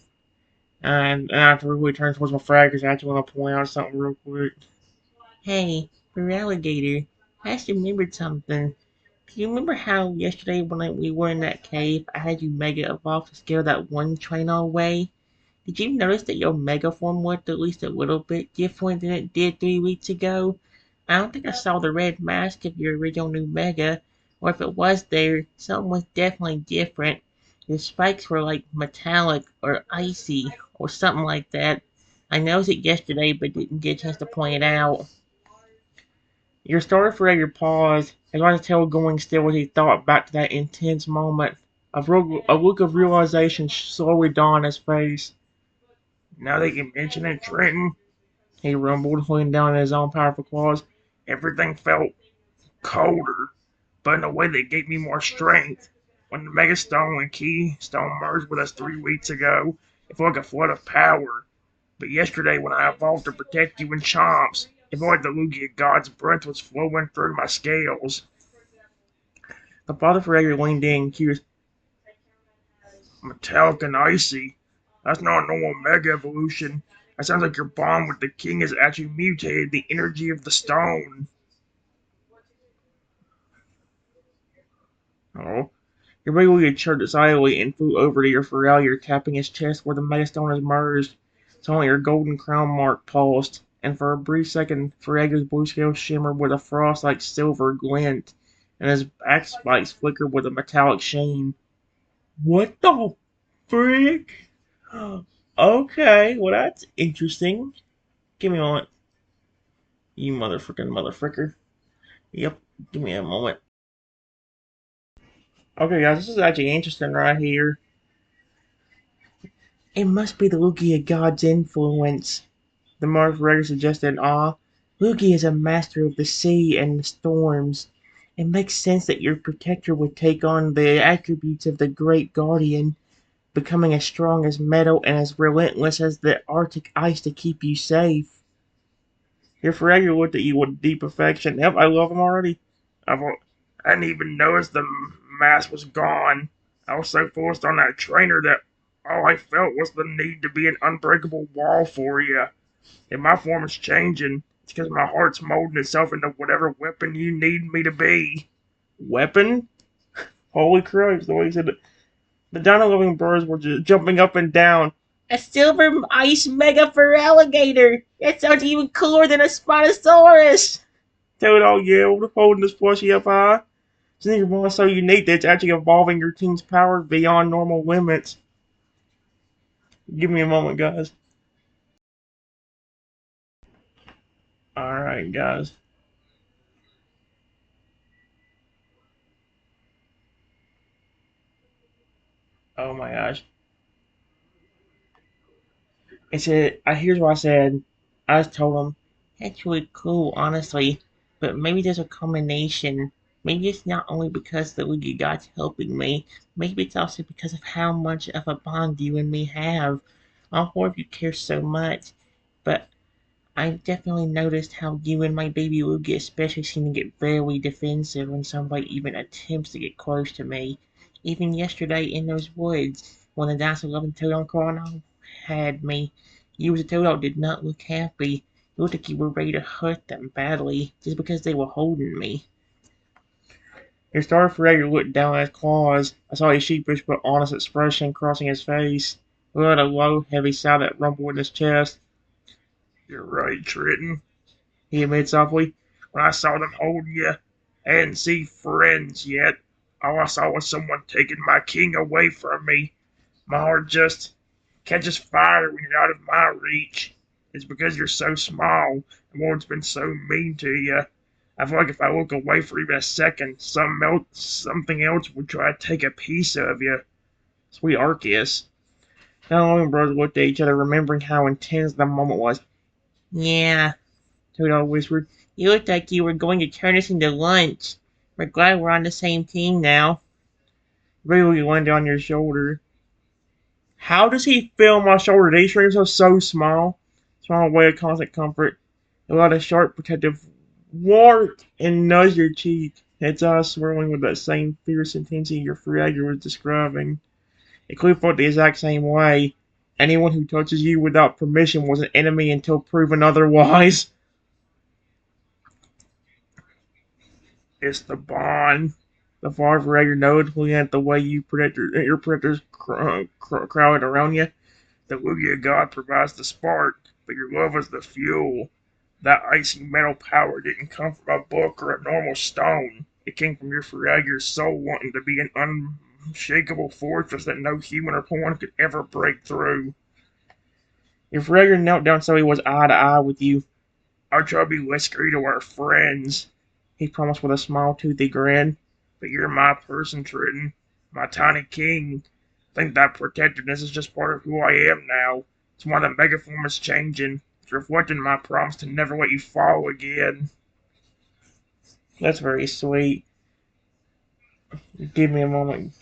And after we turn towards my fraggers, I actually want to point out something real quick. Hey, for alligator, I just remembered something. Do you remember how yesterday when we were in that cave, I had you mega evolve to scale that one train away? Did you notice that your mega form looked at least a little bit different than it did 3 weeks ago? I don't think I saw the red mask of your original new mega, or if it was there, something was definitely different. Your spikes were like metallic or icy or something like that. I noticed it yesterday but didn't get a chance to point it out. Your starter for your pause, as I could tell going still as he thought back to that intense moment. A look of realization slowly dawned on his face. Now that you mention it, Trenton, he rumbled, holding down his own powerful claws, everything felt colder, but in a way that gave me more strength. When the Megastone and Keystone merged with us 3 weeks ago, it felt like a flood of power. But yesterday, when I evolved to protect you and Chomps, it felt like the Lugia God's breath was flowing through my scales. The father figure leaned in, curious. Metallic and icy. That's not a normal mega evolution. That sounds like your bond with the king has actually mutated the energy of the stone. Oh. Your regularly chirped decidedly and flew over to your Feralier, tapping his chest where the megastone has merged. Suddenly your golden crown mark pulsed, and for a brief second Feralia's blue scales shimmered with a frost-like silver glint, and his back spikes flickered with a metallic sheen. What the frick? Okay, well that's interesting. Give me a moment. You motherfricker. Yep, give me a moment. Okay, guys, this is actually interesting right here. It must be the Lugia God's influence, the Mars Raider suggested. Lugia is a master of the sea and the storms. It makes sense that your protector would take on the attributes of the Great Guardian, becoming as strong as metal and as relentless as the Arctic ice to keep you safe. Your Ferreira looked at you with deep affection. Yep, I love him already. I've, I didn't even notice the mask was gone. I was so focused on that trainer that all I felt was the need to be an unbreakable wall for you. If my form is changing, it's because my heart's molding itself into whatever weapon you need me to be. Weapon? Holy Christ, the way he said it. The Dino living birds were just jumping up and down. A silver ice mega for alligator! That sounds even cooler than a Spinosaurus! Toadol yelled, holding his plushie up high. Since your bond is so unique that it's actually evolving your team's powers beyond normal limits. Give me a moment, guys. Alright, guys. Oh my gosh. It said, here's what I said. I just told him, that's really cool, honestly. But maybe there's a combination. Maybe it's not only because the Wiggy God's helping me. Maybe it's also because of how much of a bond you and me have. All four of you care so much. But I've definitely noticed how you and my baby Woogie especially seem to get very defensive when somebody even attempts to get close to me. Even yesterday in those woods, when the dinosaur loving Toad Chrono had me, you as a Toad did not look happy. You looked like you were ready to hurt them badly, just because they were holding me. Your star Ferreira looked down at his claws. I saw a sheepish but honest expression crossing his face. He let a low, heavy sigh that rumbled in his chest. You're right, Trenton, he admitted softly. When I saw them holding you, I didn't see friends yet. All I saw was someone taking my king away from me. My heart just catches fire when you're out of my reach. It's because you're so small and everyone's been so mean to you. I feel like if I look away for even a second, something else would try to take a piece of you. Sweet Arceus. Now the brothers looked at each other, remembering how intense the moment was. Yeah, Toto whispered. You looked like you were going to turn us into lunch. We're glad we're on the same team now. Really landed on your shoulder. How does he feel my shoulder? These strings are so small. Small way of constant comfort. It allowed a sharp, protective Wart and nudged your cheek, its eyes swirling with that same fierce intensity your Fragger was describing. It clearly felt the exact same way. Anyone who touches you without permission was an enemy until proven otherwise. It's the bond. The far Fragger noted, looking at the way your predators crowded around you. The Lugia god provides the spark, but your love is the fuel. That icy metal power didn't come from a book or a normal stone. It came from your Fragger's soul wanting to be an unshakable fortress that no human or pawn could ever break through. Your Fragger knelt down so he was eye to eye with you. I'll try to be less scary to our friends, he promised with a small, toothy grin. But you're my person, Triton. My tiny king. Think that protectiveness is just part of who I am now. It's why the megaform is changing. It's reflecting my promise to never let you fall again. That's very sweet. Give me a moment.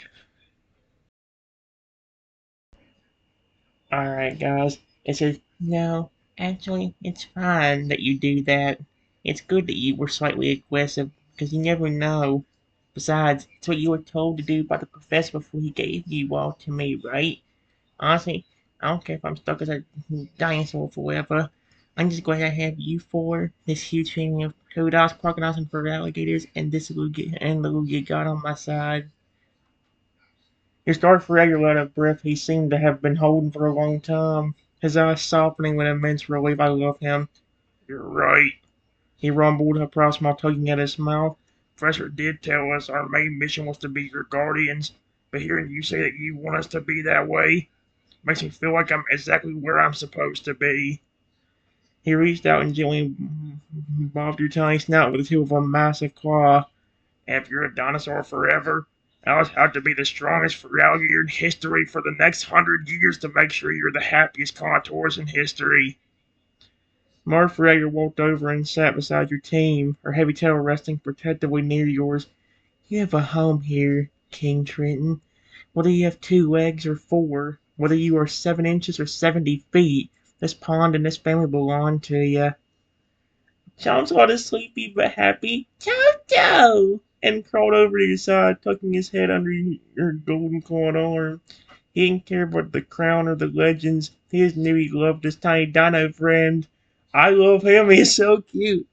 Alright, guys. It says, no, actually, it's fine that you do that. It's good that you were slightly aggressive, because you never know. Besides, it's what you were told to do by the professor before he gave you all to me, right? Honestly, I don't care if I'm stuck as a dinosaur forever. I'm just glad I have you four, this huge family of crocodiles, and fur alligators, and this and the Lugia god on my side. He started for regular out of breath he seemed to have been holding for a long time, his eyes softening with immense relief. I love him. You're right, he rumbled, a proud smile tugging at his mouth. Professor did tell us our main mission was to be your guardians, but hearing you say that you want us to be that way makes me feel like I'm exactly where I'm supposed to be. He reached out and gently bobbed your tiny snout with the tip of a massive claw. And if you're a dinosaur forever, I'll have to be the strongest alligator in history for the next 100 years to make sure you're the happiest contours in history. Marfragger walked over and sat beside your team, her heavy tail resting protectively near yours. You have a home here, King Trenton. Whether you have 2 legs or 4, whether you are 7 inches or 70 feet, this pond and this family belong to you. Sounds a little sleepy but happy. Toto! And crawled over to your side, tucking his head under your golden clawed arm. He didn't care about the crown or the legends. He just knew he loved his tiny dino friend. I love him, he's so cute.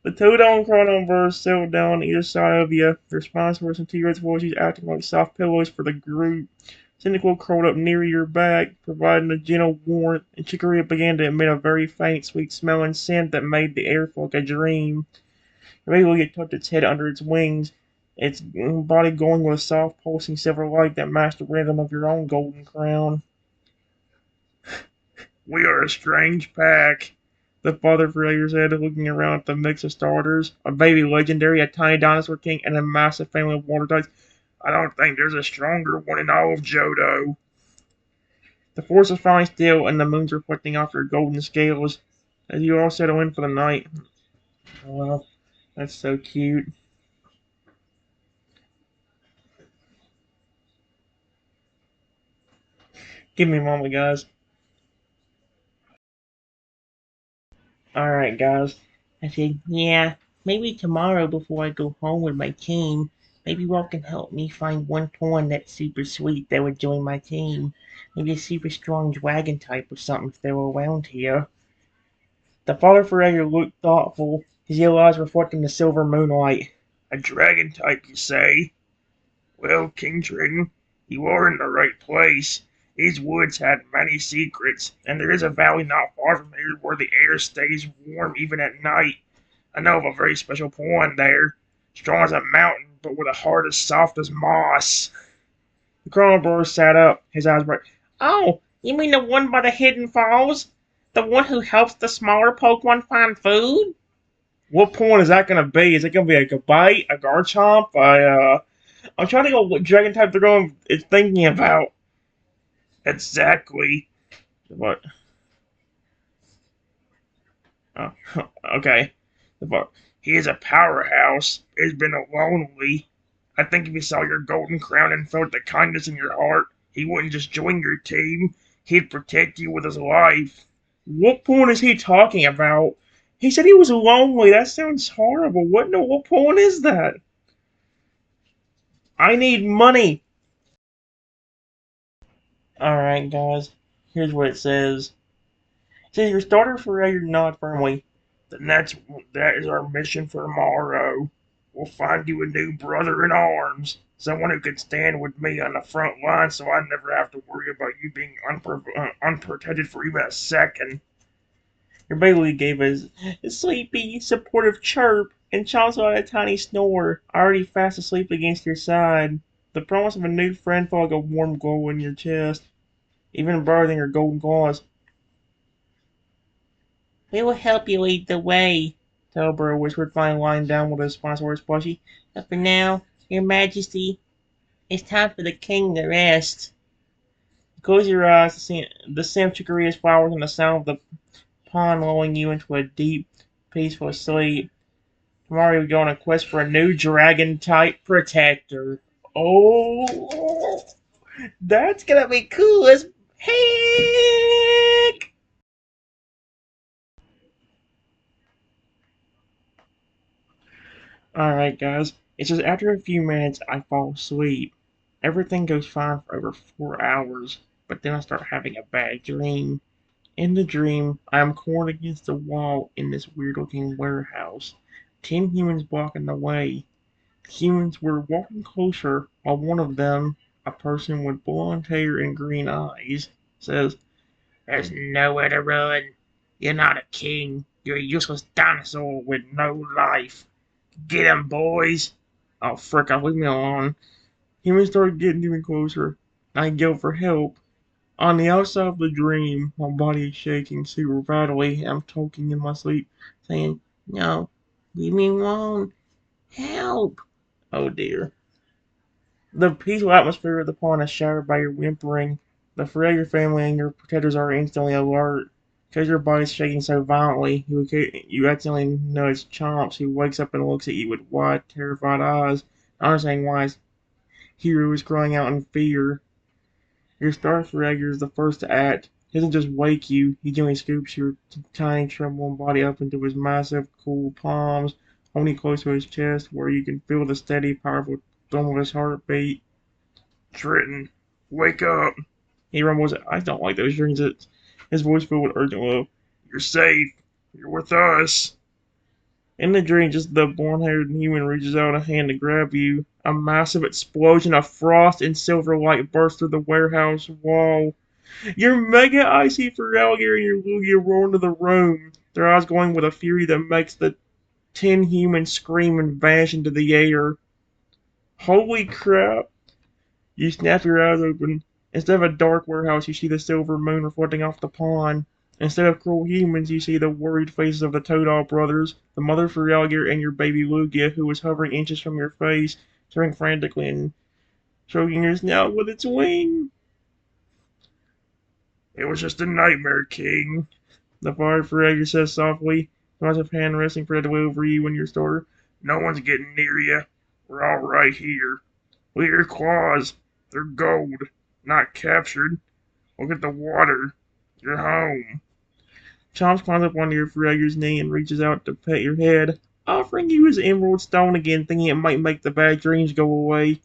The Toto and Chrono birds settled down on either side of you, their spines hoarse and T-Rex voices acting like soft pillows for the group. Cynical curled up near your back, providing a gentle warmth, and Chicoria began to emit a very faint, sweet-smelling scent that made the air feel like a dream. Eventually it tucked its head under its wings, its body glowing with a soft, pulsing silver light that matched the rhythm of your own golden crown. We are a strange pack, the father Failure said, looking around at the mix of starters. A baby legendary, a tiny dinosaur king, and a massive family of water types. I don't think there's a stronger one in all of Johto. The forest was finally still, and the moon's reflecting off your golden scales as you all settle in for the night. Well, that's so cute. Give me a moment, guys. Alright, guys. I said, yeah, maybe tomorrow before I go home with my team, maybe you all can help me find one pawn that's super sweet that would join my team. Maybe a super strong dragon type or something if they were around here. The father Ferreira looked thoughtful, his yellow eyes reflecting the silver moonlight. A dragon type, you say? Well, King Triton, you are in the right place. These woods had many secrets, and there is a valley not far from here where the air stays warm even at night. I know of a very special pond there, strong as a mountain, but with a heart as soft as moss. The Chronoburst sat up, his eyes bright. Oh, you mean the one by the hidden falls? The one who helps the smaller Pokemon find food? What pond is that gonna be? Is it gonna be a Gabite, a Garchomp, I'm trying to go what dragon type they're going is thinking about. Exactly. What? Oh, okay. But he is a powerhouse. He's been lonely. I think if he saw your golden crown and felt the kindness in your heart, he wouldn't just join your team. He'd protect you with his life. What point is he talking about? He said he was lonely. That sounds horrible. What point is that? I need money. Alright, guys. Here's what it says. It says your starter for your nod firmly. Then that is our mission for tomorrow. We'll find you a new brother in arms. Someone who can stand with me on the front line so I never have to worry about you being unprotected for even a second. Your baby gave us a sleepy, supportive chirp and Charles let out a tiny snore, already fast asleep against your side. The promise of a new friend felt like a warm glow in your chest, even brighter than your golden claws. We will help you lead the way, Talbot whispered, finally lying down with a Spinosaurus plushie. But for now, your majesty, it's time for the king to rest. Close your eyes to see the scent of chicory's flowers and the sound of the pond lulling you into a deep, peaceful sleep. Tomorrow we go on a quest for a new dragon-type protector. Oh, that's gonna be cool as heck! Alright, guys. It's just after a few minutes I fall asleep. Everything goes fine for over 4 hours, but then I start having a bad dream. In the dream, I am cornered against the wall in this weird looking warehouse. 10 humans blocking the way. Humans were walking closer while one of them, a person with blonde hair and green eyes, says, "There's nowhere to run. You're not a king. You're a useless dinosaur with no life. Get 'em, boys!" Oh, frick off, leave me alone. Humans started getting even closer. I yelled for help. On the outside of the dream, my body is shaking super violently. I'm talking in my sleep, saying, "No, leave me alone. Help!" Oh dear. The peaceful atmosphere of the pond is shattered by your whimpering. The Ferreira family and your protectors are instantly alert. Because your body is shaking so violently, you accidentally nudge Chomps, who wakes up and looks at you with wide, terrified eyes, not understanding why his hero is crying out in fear. Your Star Ferreira is the first to act. He doesn't just wake you, he gently scoops your tiny, trembling body up into his massive, cool palms, holding you close to his chest, where you can feel the steady, powerful thump of his heartbeat. "Trenton, wake up!" He rumbles. "I don't like those dreams." His voice filled with urgent love. "You're safe. You're with us." In the dream, just the blonde-haired human reaches out a hand to grab you. A massive explosion of frost and silver light bursts through the warehouse wall. Your mega icy Feralier and your Lugia roar into the room, their eyes glowing with a fury that makes the 10 humans scream and vanish into the air. Holy crap! You snap your eyes open. Instead of a dark warehouse, you see the silver moon reflecting off the pond. Instead of cruel humans, you see the worried faces of the Toadall brothers, the mother Feralier, and your baby Lugia, who is hovering inches from your face, turning frantically and stroking your snout with its wing. "It was just a nightmare, King," the fire Feralier says softly, the massive hand resting protectively over you and your starter. "No one's getting near you. We're all right here. Look at your claws. They're gold, not captured. Look at the water. You're home." Chomps climbs up onto your Feralier's knee and reaches out to pet your head, offering you his emerald stone again, thinking it might make the bad dreams go away.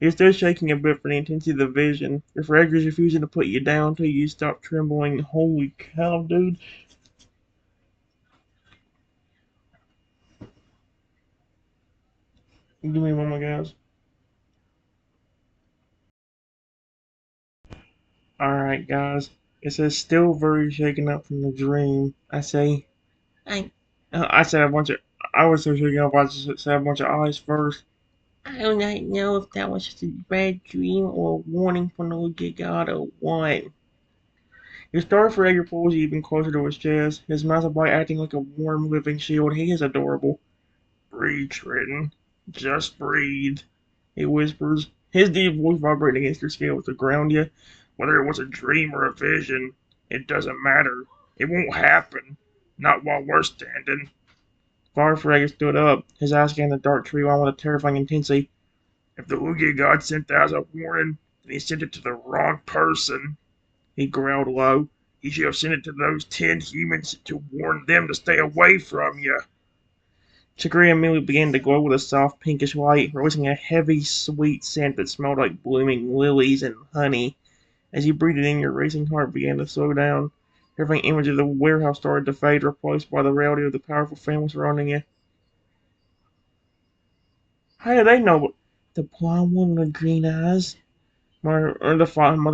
You're still shaking a bit from the intensity of the vision. Your Feralier's refusing to put you down till you stop trembling. Holy cow, dude. Give me a moment, guys. Alright, guys. It says, still very shaken up from the dream. I, I said a bunch of. I was so shaken up, I just said a bunch of eyes first. I do not know if that was just a bad dream or a warning from the Lugia God or what. Your star Ferreira pulls you even closer to his chest, his massive body acting like a warm, living shield. He is adorable. "Breathe, Trenton. Just breathe," he whispers, his deep voice vibrating against your skin to ground you. "Whether it was a dream or a vision, it doesn't matter. It won't happen. Not while we're standing." Farfraga stood up, his eyes scanning the dark tree line with a terrifying intensity. "If the Lugia God sent that as a warning, then he sent it to the wrong person," he growled low. You should have sent it to those 10 humans to warn them to stay away from you. Chicory immediately began to glow with a soft pinkish light, releasing a heavy, sweet scent that smelled like blooming lilies and honey. As you breathed it in, your racing heart began to slow down. Every image of the warehouse started to fade, replaced by the reality of the powerful family surrounding you. How do they know? The blonde one with green eyes? Mother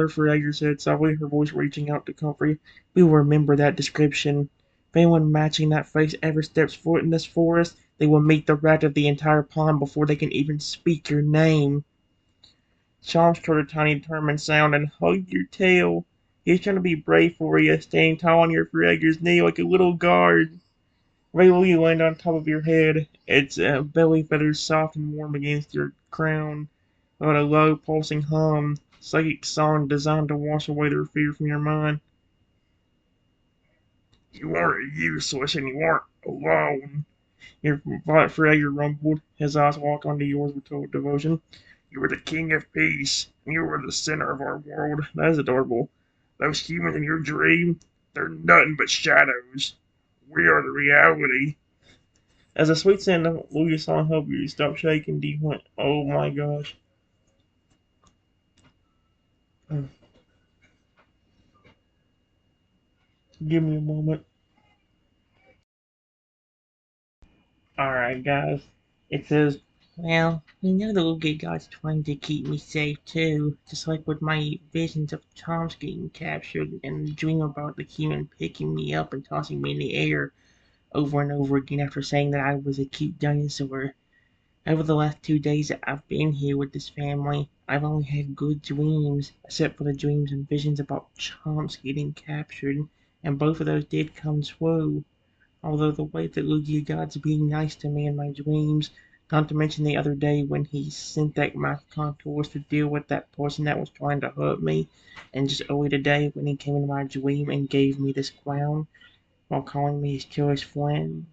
Ferreira said softly, her voice reaching out to comfort you. We will remember that description. If anyone matching that face ever steps foot in this forest, they will meet the wrath of the entire pond before they can even speak your name. Charms heard a tiny determined sound and hugged your tail. He's trying to be brave for you, standing tall on your Ferreira's knee like a little guard. Rayleigh landed on top of your head, its belly feathers soft and warm against your crown. With a low, pulsing hum, psychic song designed to wash away their fear from your mind. You aren't useless and you aren't alone. Your Freyr rumbled, his eyes locked onto yours with total devotion. You are the king of peace, and you are the center of our world. That is adorable. Those humans in your dream, they're nothing but shadows. We are the reality. As a sweet scent of Louis song helped you stop shaking, Dee went, oh my gosh. Give me a moment. Alright, guys. It says, well, you know the little good God's trying to keep me safe too, just like with my visions of Tom's getting captured and the dream about the human picking me up and tossing me in the air over and over again after saying that I was a cute dinosaur. Over the last 2 days that I've been here with this family, I've only had good dreams, except for the dreams and visions about Chomps getting captured, and both of those did come true. Although the way that Lugia God's being nice to me in my dreams, not to mention the other day when he sent that my contours to deal with that person that was trying to hurt me, and just earlier today when he came into my dream and gave me this crown while calling me his cherished friend,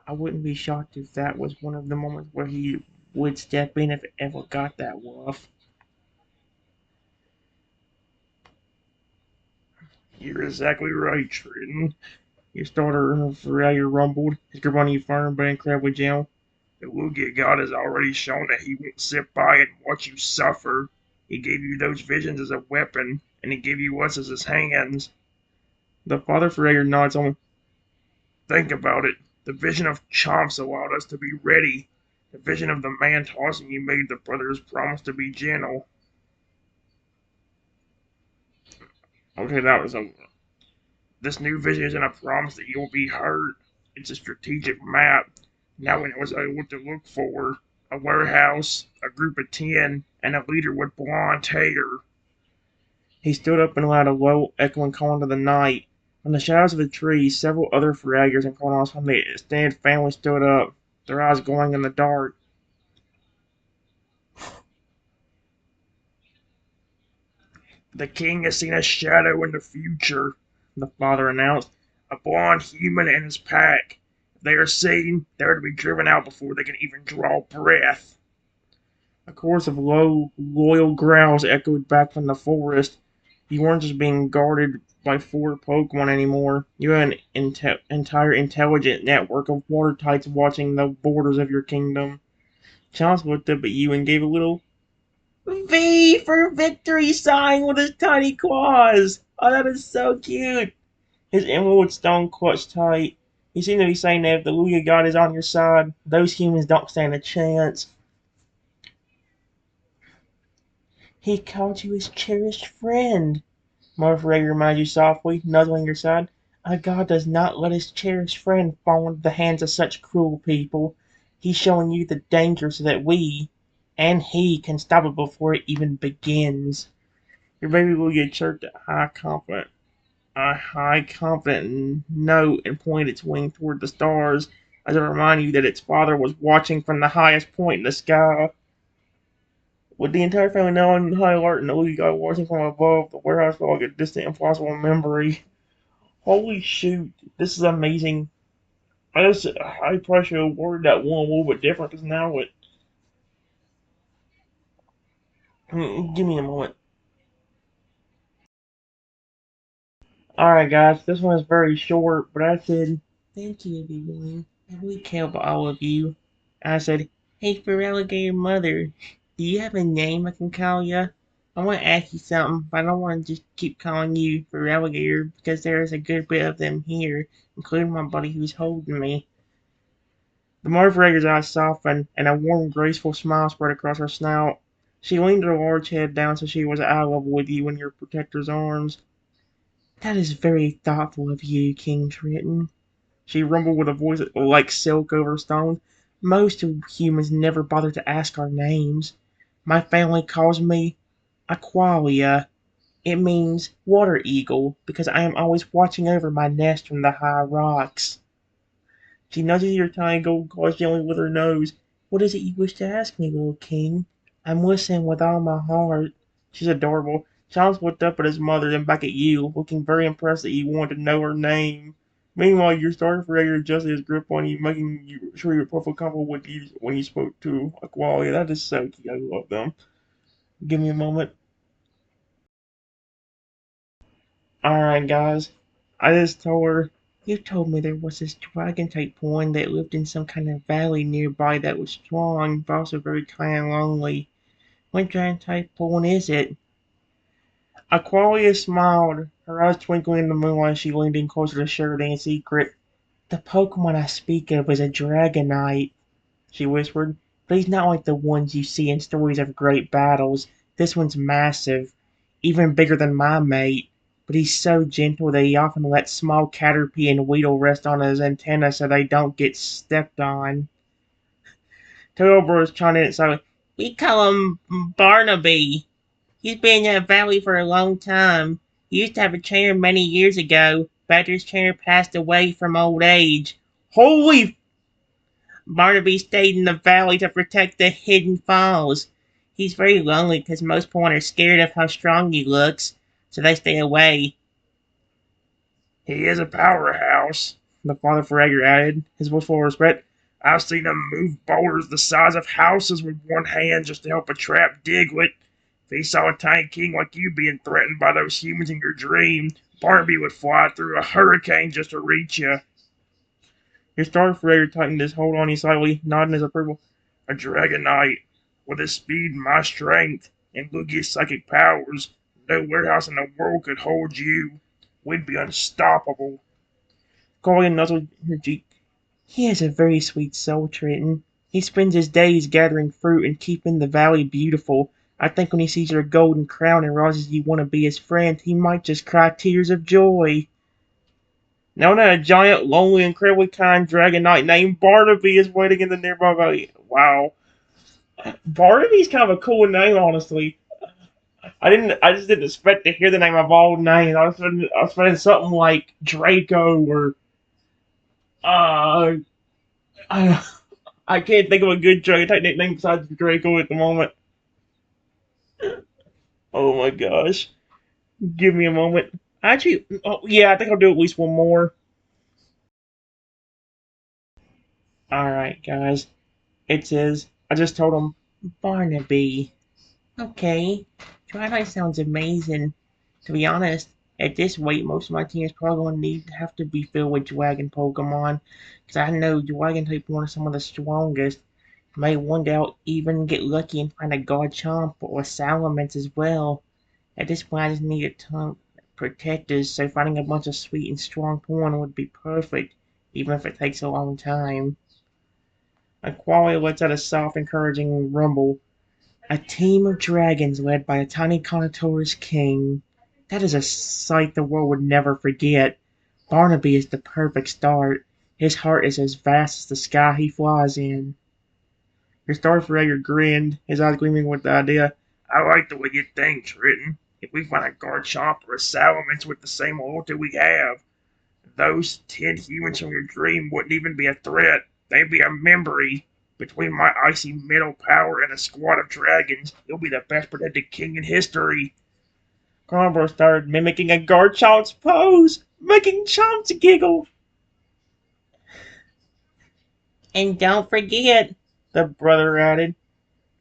I wouldn't be shocked if that was one of the moments where he would step in if it ever got that rough. You're exactly right, Trenton. Your starter Ferreira rumbled, his grip on you firm but incredibly gentle. The Lugia God has already shown that he won't sit by and watch you suffer. He gave you those visions as a weapon, and he gave you us as his hands. The Father Ferreira nods on. Think about it. The vision of Chomps allowed us to be ready. The vision of the man tossing you made the brothers promise to be gentle. Okay, that was over. This new vision isn't a promise that you'll be hurt. It's a strategic map. Now we know what to look for. A warehouse, a group of 10, and a leader with blonde hair. He stood up and allowed a low, echoing call into the night. From the shadows of the trees, several other fraggers and colonels from the extended family stood up, their eyes glowing in the dark. The king has seen a shadow in the future, the father announced. A blond human and his pack. If they are seen, they are to be driven out before they can even draw breath. A chorus of low, loyal growls echoed back from the forest. You weren't just being guarded by 4 Pokemon anymore. You had an entire intelligent network of water types watching the borders of your kingdom. Chance looked up at you and gave a little V for victory sign with his tiny claws. Oh, that is so cute. His emerald stone clutched tight. He seemed to be saying that if the Lugia God is on your side, those humans don't stand a chance. He called you his cherished friend, Marfrey reminded you softly, nuzzling your side. A god does not let his cherished friend fall into the hands of such cruel people. He's showing you the danger so that we, and he, can stop it before it even begins. Your baby will get chirped at a high confident note and pointed its wing toward the stars, as a reminder you that its father was watching from the highest point in the sky. With the entire family now on high alert and the Luigi guy watching from above, the warehouse felt like a distant, impossible memory. Holy shoot, this is amazing. I probably should have worded that one a little bit different because now it. Give me a moment. Alright, guys, this one is very short, but I said, thank you, everyone. I really care about all of you. I said, hey, for alligator mother, do you have a name I can call you? I want to ask you something, but I don't want to just keep calling you for alligator because there is a good bit of them here, including my buddy who's holding me. The Marfrager's eyes softened, and a warm, graceful smile spread across her snout. She leaned her large head down so she was at eye level with you in your protector's arms. That is very thoughtful of you, King Triton. She rumbled with a voice like silk over stone. Most humans never bother to ask our names. My family calls me Aqualia. It means water eagle because I am always watching over my nest from the high rocks. She nudges your tiny gold claws gently with her nose. What is it you wish to ask me, little king? I'm listening with all my heart. She's adorable. Charles looked up at his mother, then back at you, looking very impressed that you wanted to know her name. Meanwhile, your Starfrayer adjusted his grip on you, making you sure you're perfectly comfortable with you when you spoke to Aqualia. That is so cute. I love them. Give me a moment. Alright, guys. I just told her, you told me there was this dragon type one that lived in some kind of valley nearby that was strong, but also very kind and lonely. What dragon type one is it? Aqualia smiled, her eyes twinkling in the moonlight as she leaned in closer to share the secret. The Pokemon I speak of is a Dragonite, she whispered. But he's not like the ones you see in stories of great battles. This one's massive, even bigger than my mate. But he's so gentle that he often lets small Caterpie and Weedle rest on his antenna so they don't get stepped on. Tailbro is chimed in silently. We call him Barnaby. He's been in the valley for a long time. He used to have a trainer many years ago, but his trainer passed away from old age. Holy! Barnaby stayed in the valley to protect the hidden falls. He's very lonely because most Pokemon are scared of how strong he looks, so they stay away. He is a powerhouse, the father Forager added, his voice full of respect. I've seen him move boulders the size of houses with one hand just to help a trap Diglett. If he saw a tiny king like you being threatened by those humans in your dream, Barnaby would fly through a hurricane just to reach you. Your Starfrayer tightened his hold on you slightly, nodding his approval. A Dragonite, with his speed and my strength, and Lugia's psychic powers, no warehouse in the world could hold you. We'd be unstoppable. Colin nuzzled her cheek. He has a very sweet soul, Triton. He spends his days gathering fruit and keeping the valley beautiful. I think when he sees your golden crown and realizes you want to be his friend, he might just cry tears of joy. Now that a giant, lonely, incredibly kind Dragonite named Barnaby is waiting in the nearby valley. Wow. Barnaby's kind of a cool name, honestly. I just didn't expect to hear the name of all names. I was expecting something like Draco or uh I, I can't think of a good Dragonite nickname besides Draco at the moment. Oh my gosh. Give me a moment. Actually, oh, yeah, I think I'll do at least one more. Alright, guys. It says, I just told him, Barnaby. Okay, Twilight sounds amazing. To be honest, at this rate, most of my team is probably going to have to be filled with Dragon Pokemon, because I know Dragon type one are some of the strongest. May one day I'll even get lucky and find a Garchomp or Salamence as well. At this point, I just need a ton of protectors, so finding a bunch of sweet and strong Pokemon would be perfect, even if it takes a long time. Aqualia lets out a soft, encouraging rumble. A team of dragons led by a tiny Carnotaurus king. That is a sight the world would never forget. Barnaby is the perfect start. His heart is as vast as the sky he flies in. Your Starfrayer grinned, his eyes gleaming with the idea. I like the way you think, Triton. If we find a Garchomp or a Salamence with the same loyalty we have, those 10 humans from your dream wouldn't even be a threat. They'd be a memory. Between my icy metal power and a squad of dragons, you'll be the best protected king in history. Carnivore started mimicking a Garchomp's pose, making Chomps giggle. And don't forget, the brother added,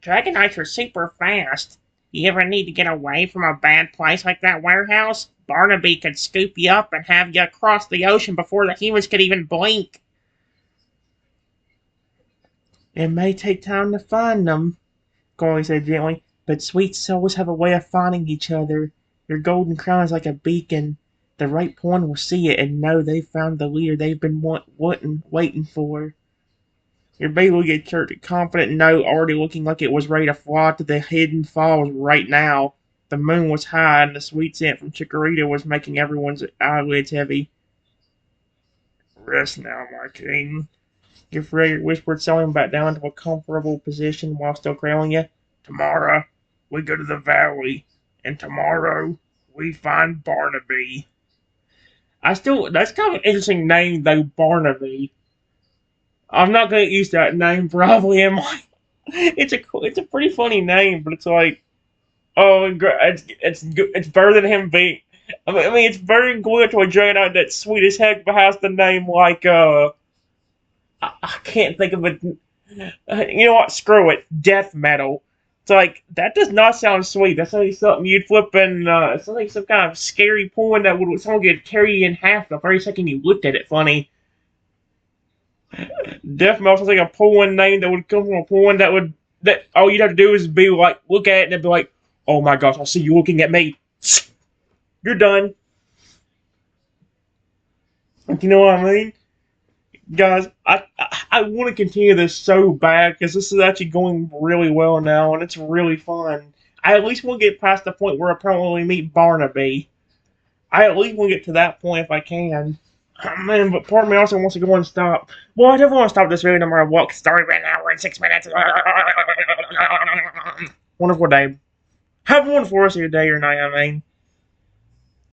Dragonites are super fast. You ever need to get away from a bad place like that warehouse? Barnaby could scoop you up and have you across the ocean before the humans could even blink. It may take time to find them, Golly said gently, but sweet souls have a way of finding each other. Your golden crown is like a beacon. The right one will see it and know they've found the leader they've been waiting for. Your baby will get your confident note already looking like it was ready to fly to the hidden falls right now. The moon was high and the sweet scent from Chikorita was making everyone's eyelids heavy. Rest now, my king. Your frigate whispered, settling back down into a comfortable position while still cradling you. Tomorrow, we go to the valley, and tomorrow, we find Barnaby. That's kind of an interesting name, though, Barnaby. I'm not gonna use that name, probably, am I? It's a pretty funny name, but it's like, oh, it's better than him being. I mean, it's very good to a Jedi that's sweet as heck, but has the name like, I can't think of it. You know what? Screw it. Death metal. It's like that does not sound sweet. That's like something you'd flip in. It's like some kind of scary poem that would someone could carry you in half the very second you looked at it. Funny. Death metal sounds like a poem name that would come from a poem that all you'd have to do is be like look at it and be like, oh my gosh, I see you looking at me. You're done. You know what I mean? Guys, I want to continue this so bad because this is actually going really well now and it's really fun. I at least want to get past the point where apparently we meet Barnaby. I at least want to get to that point if I can. Oh, man, but part of me also wants to go and stop. Well, I definitely want to stop this video no matter what. Story right now, we're in 6 minutes. Wonderful day. Have a wonderful rest of your day or night, I mean.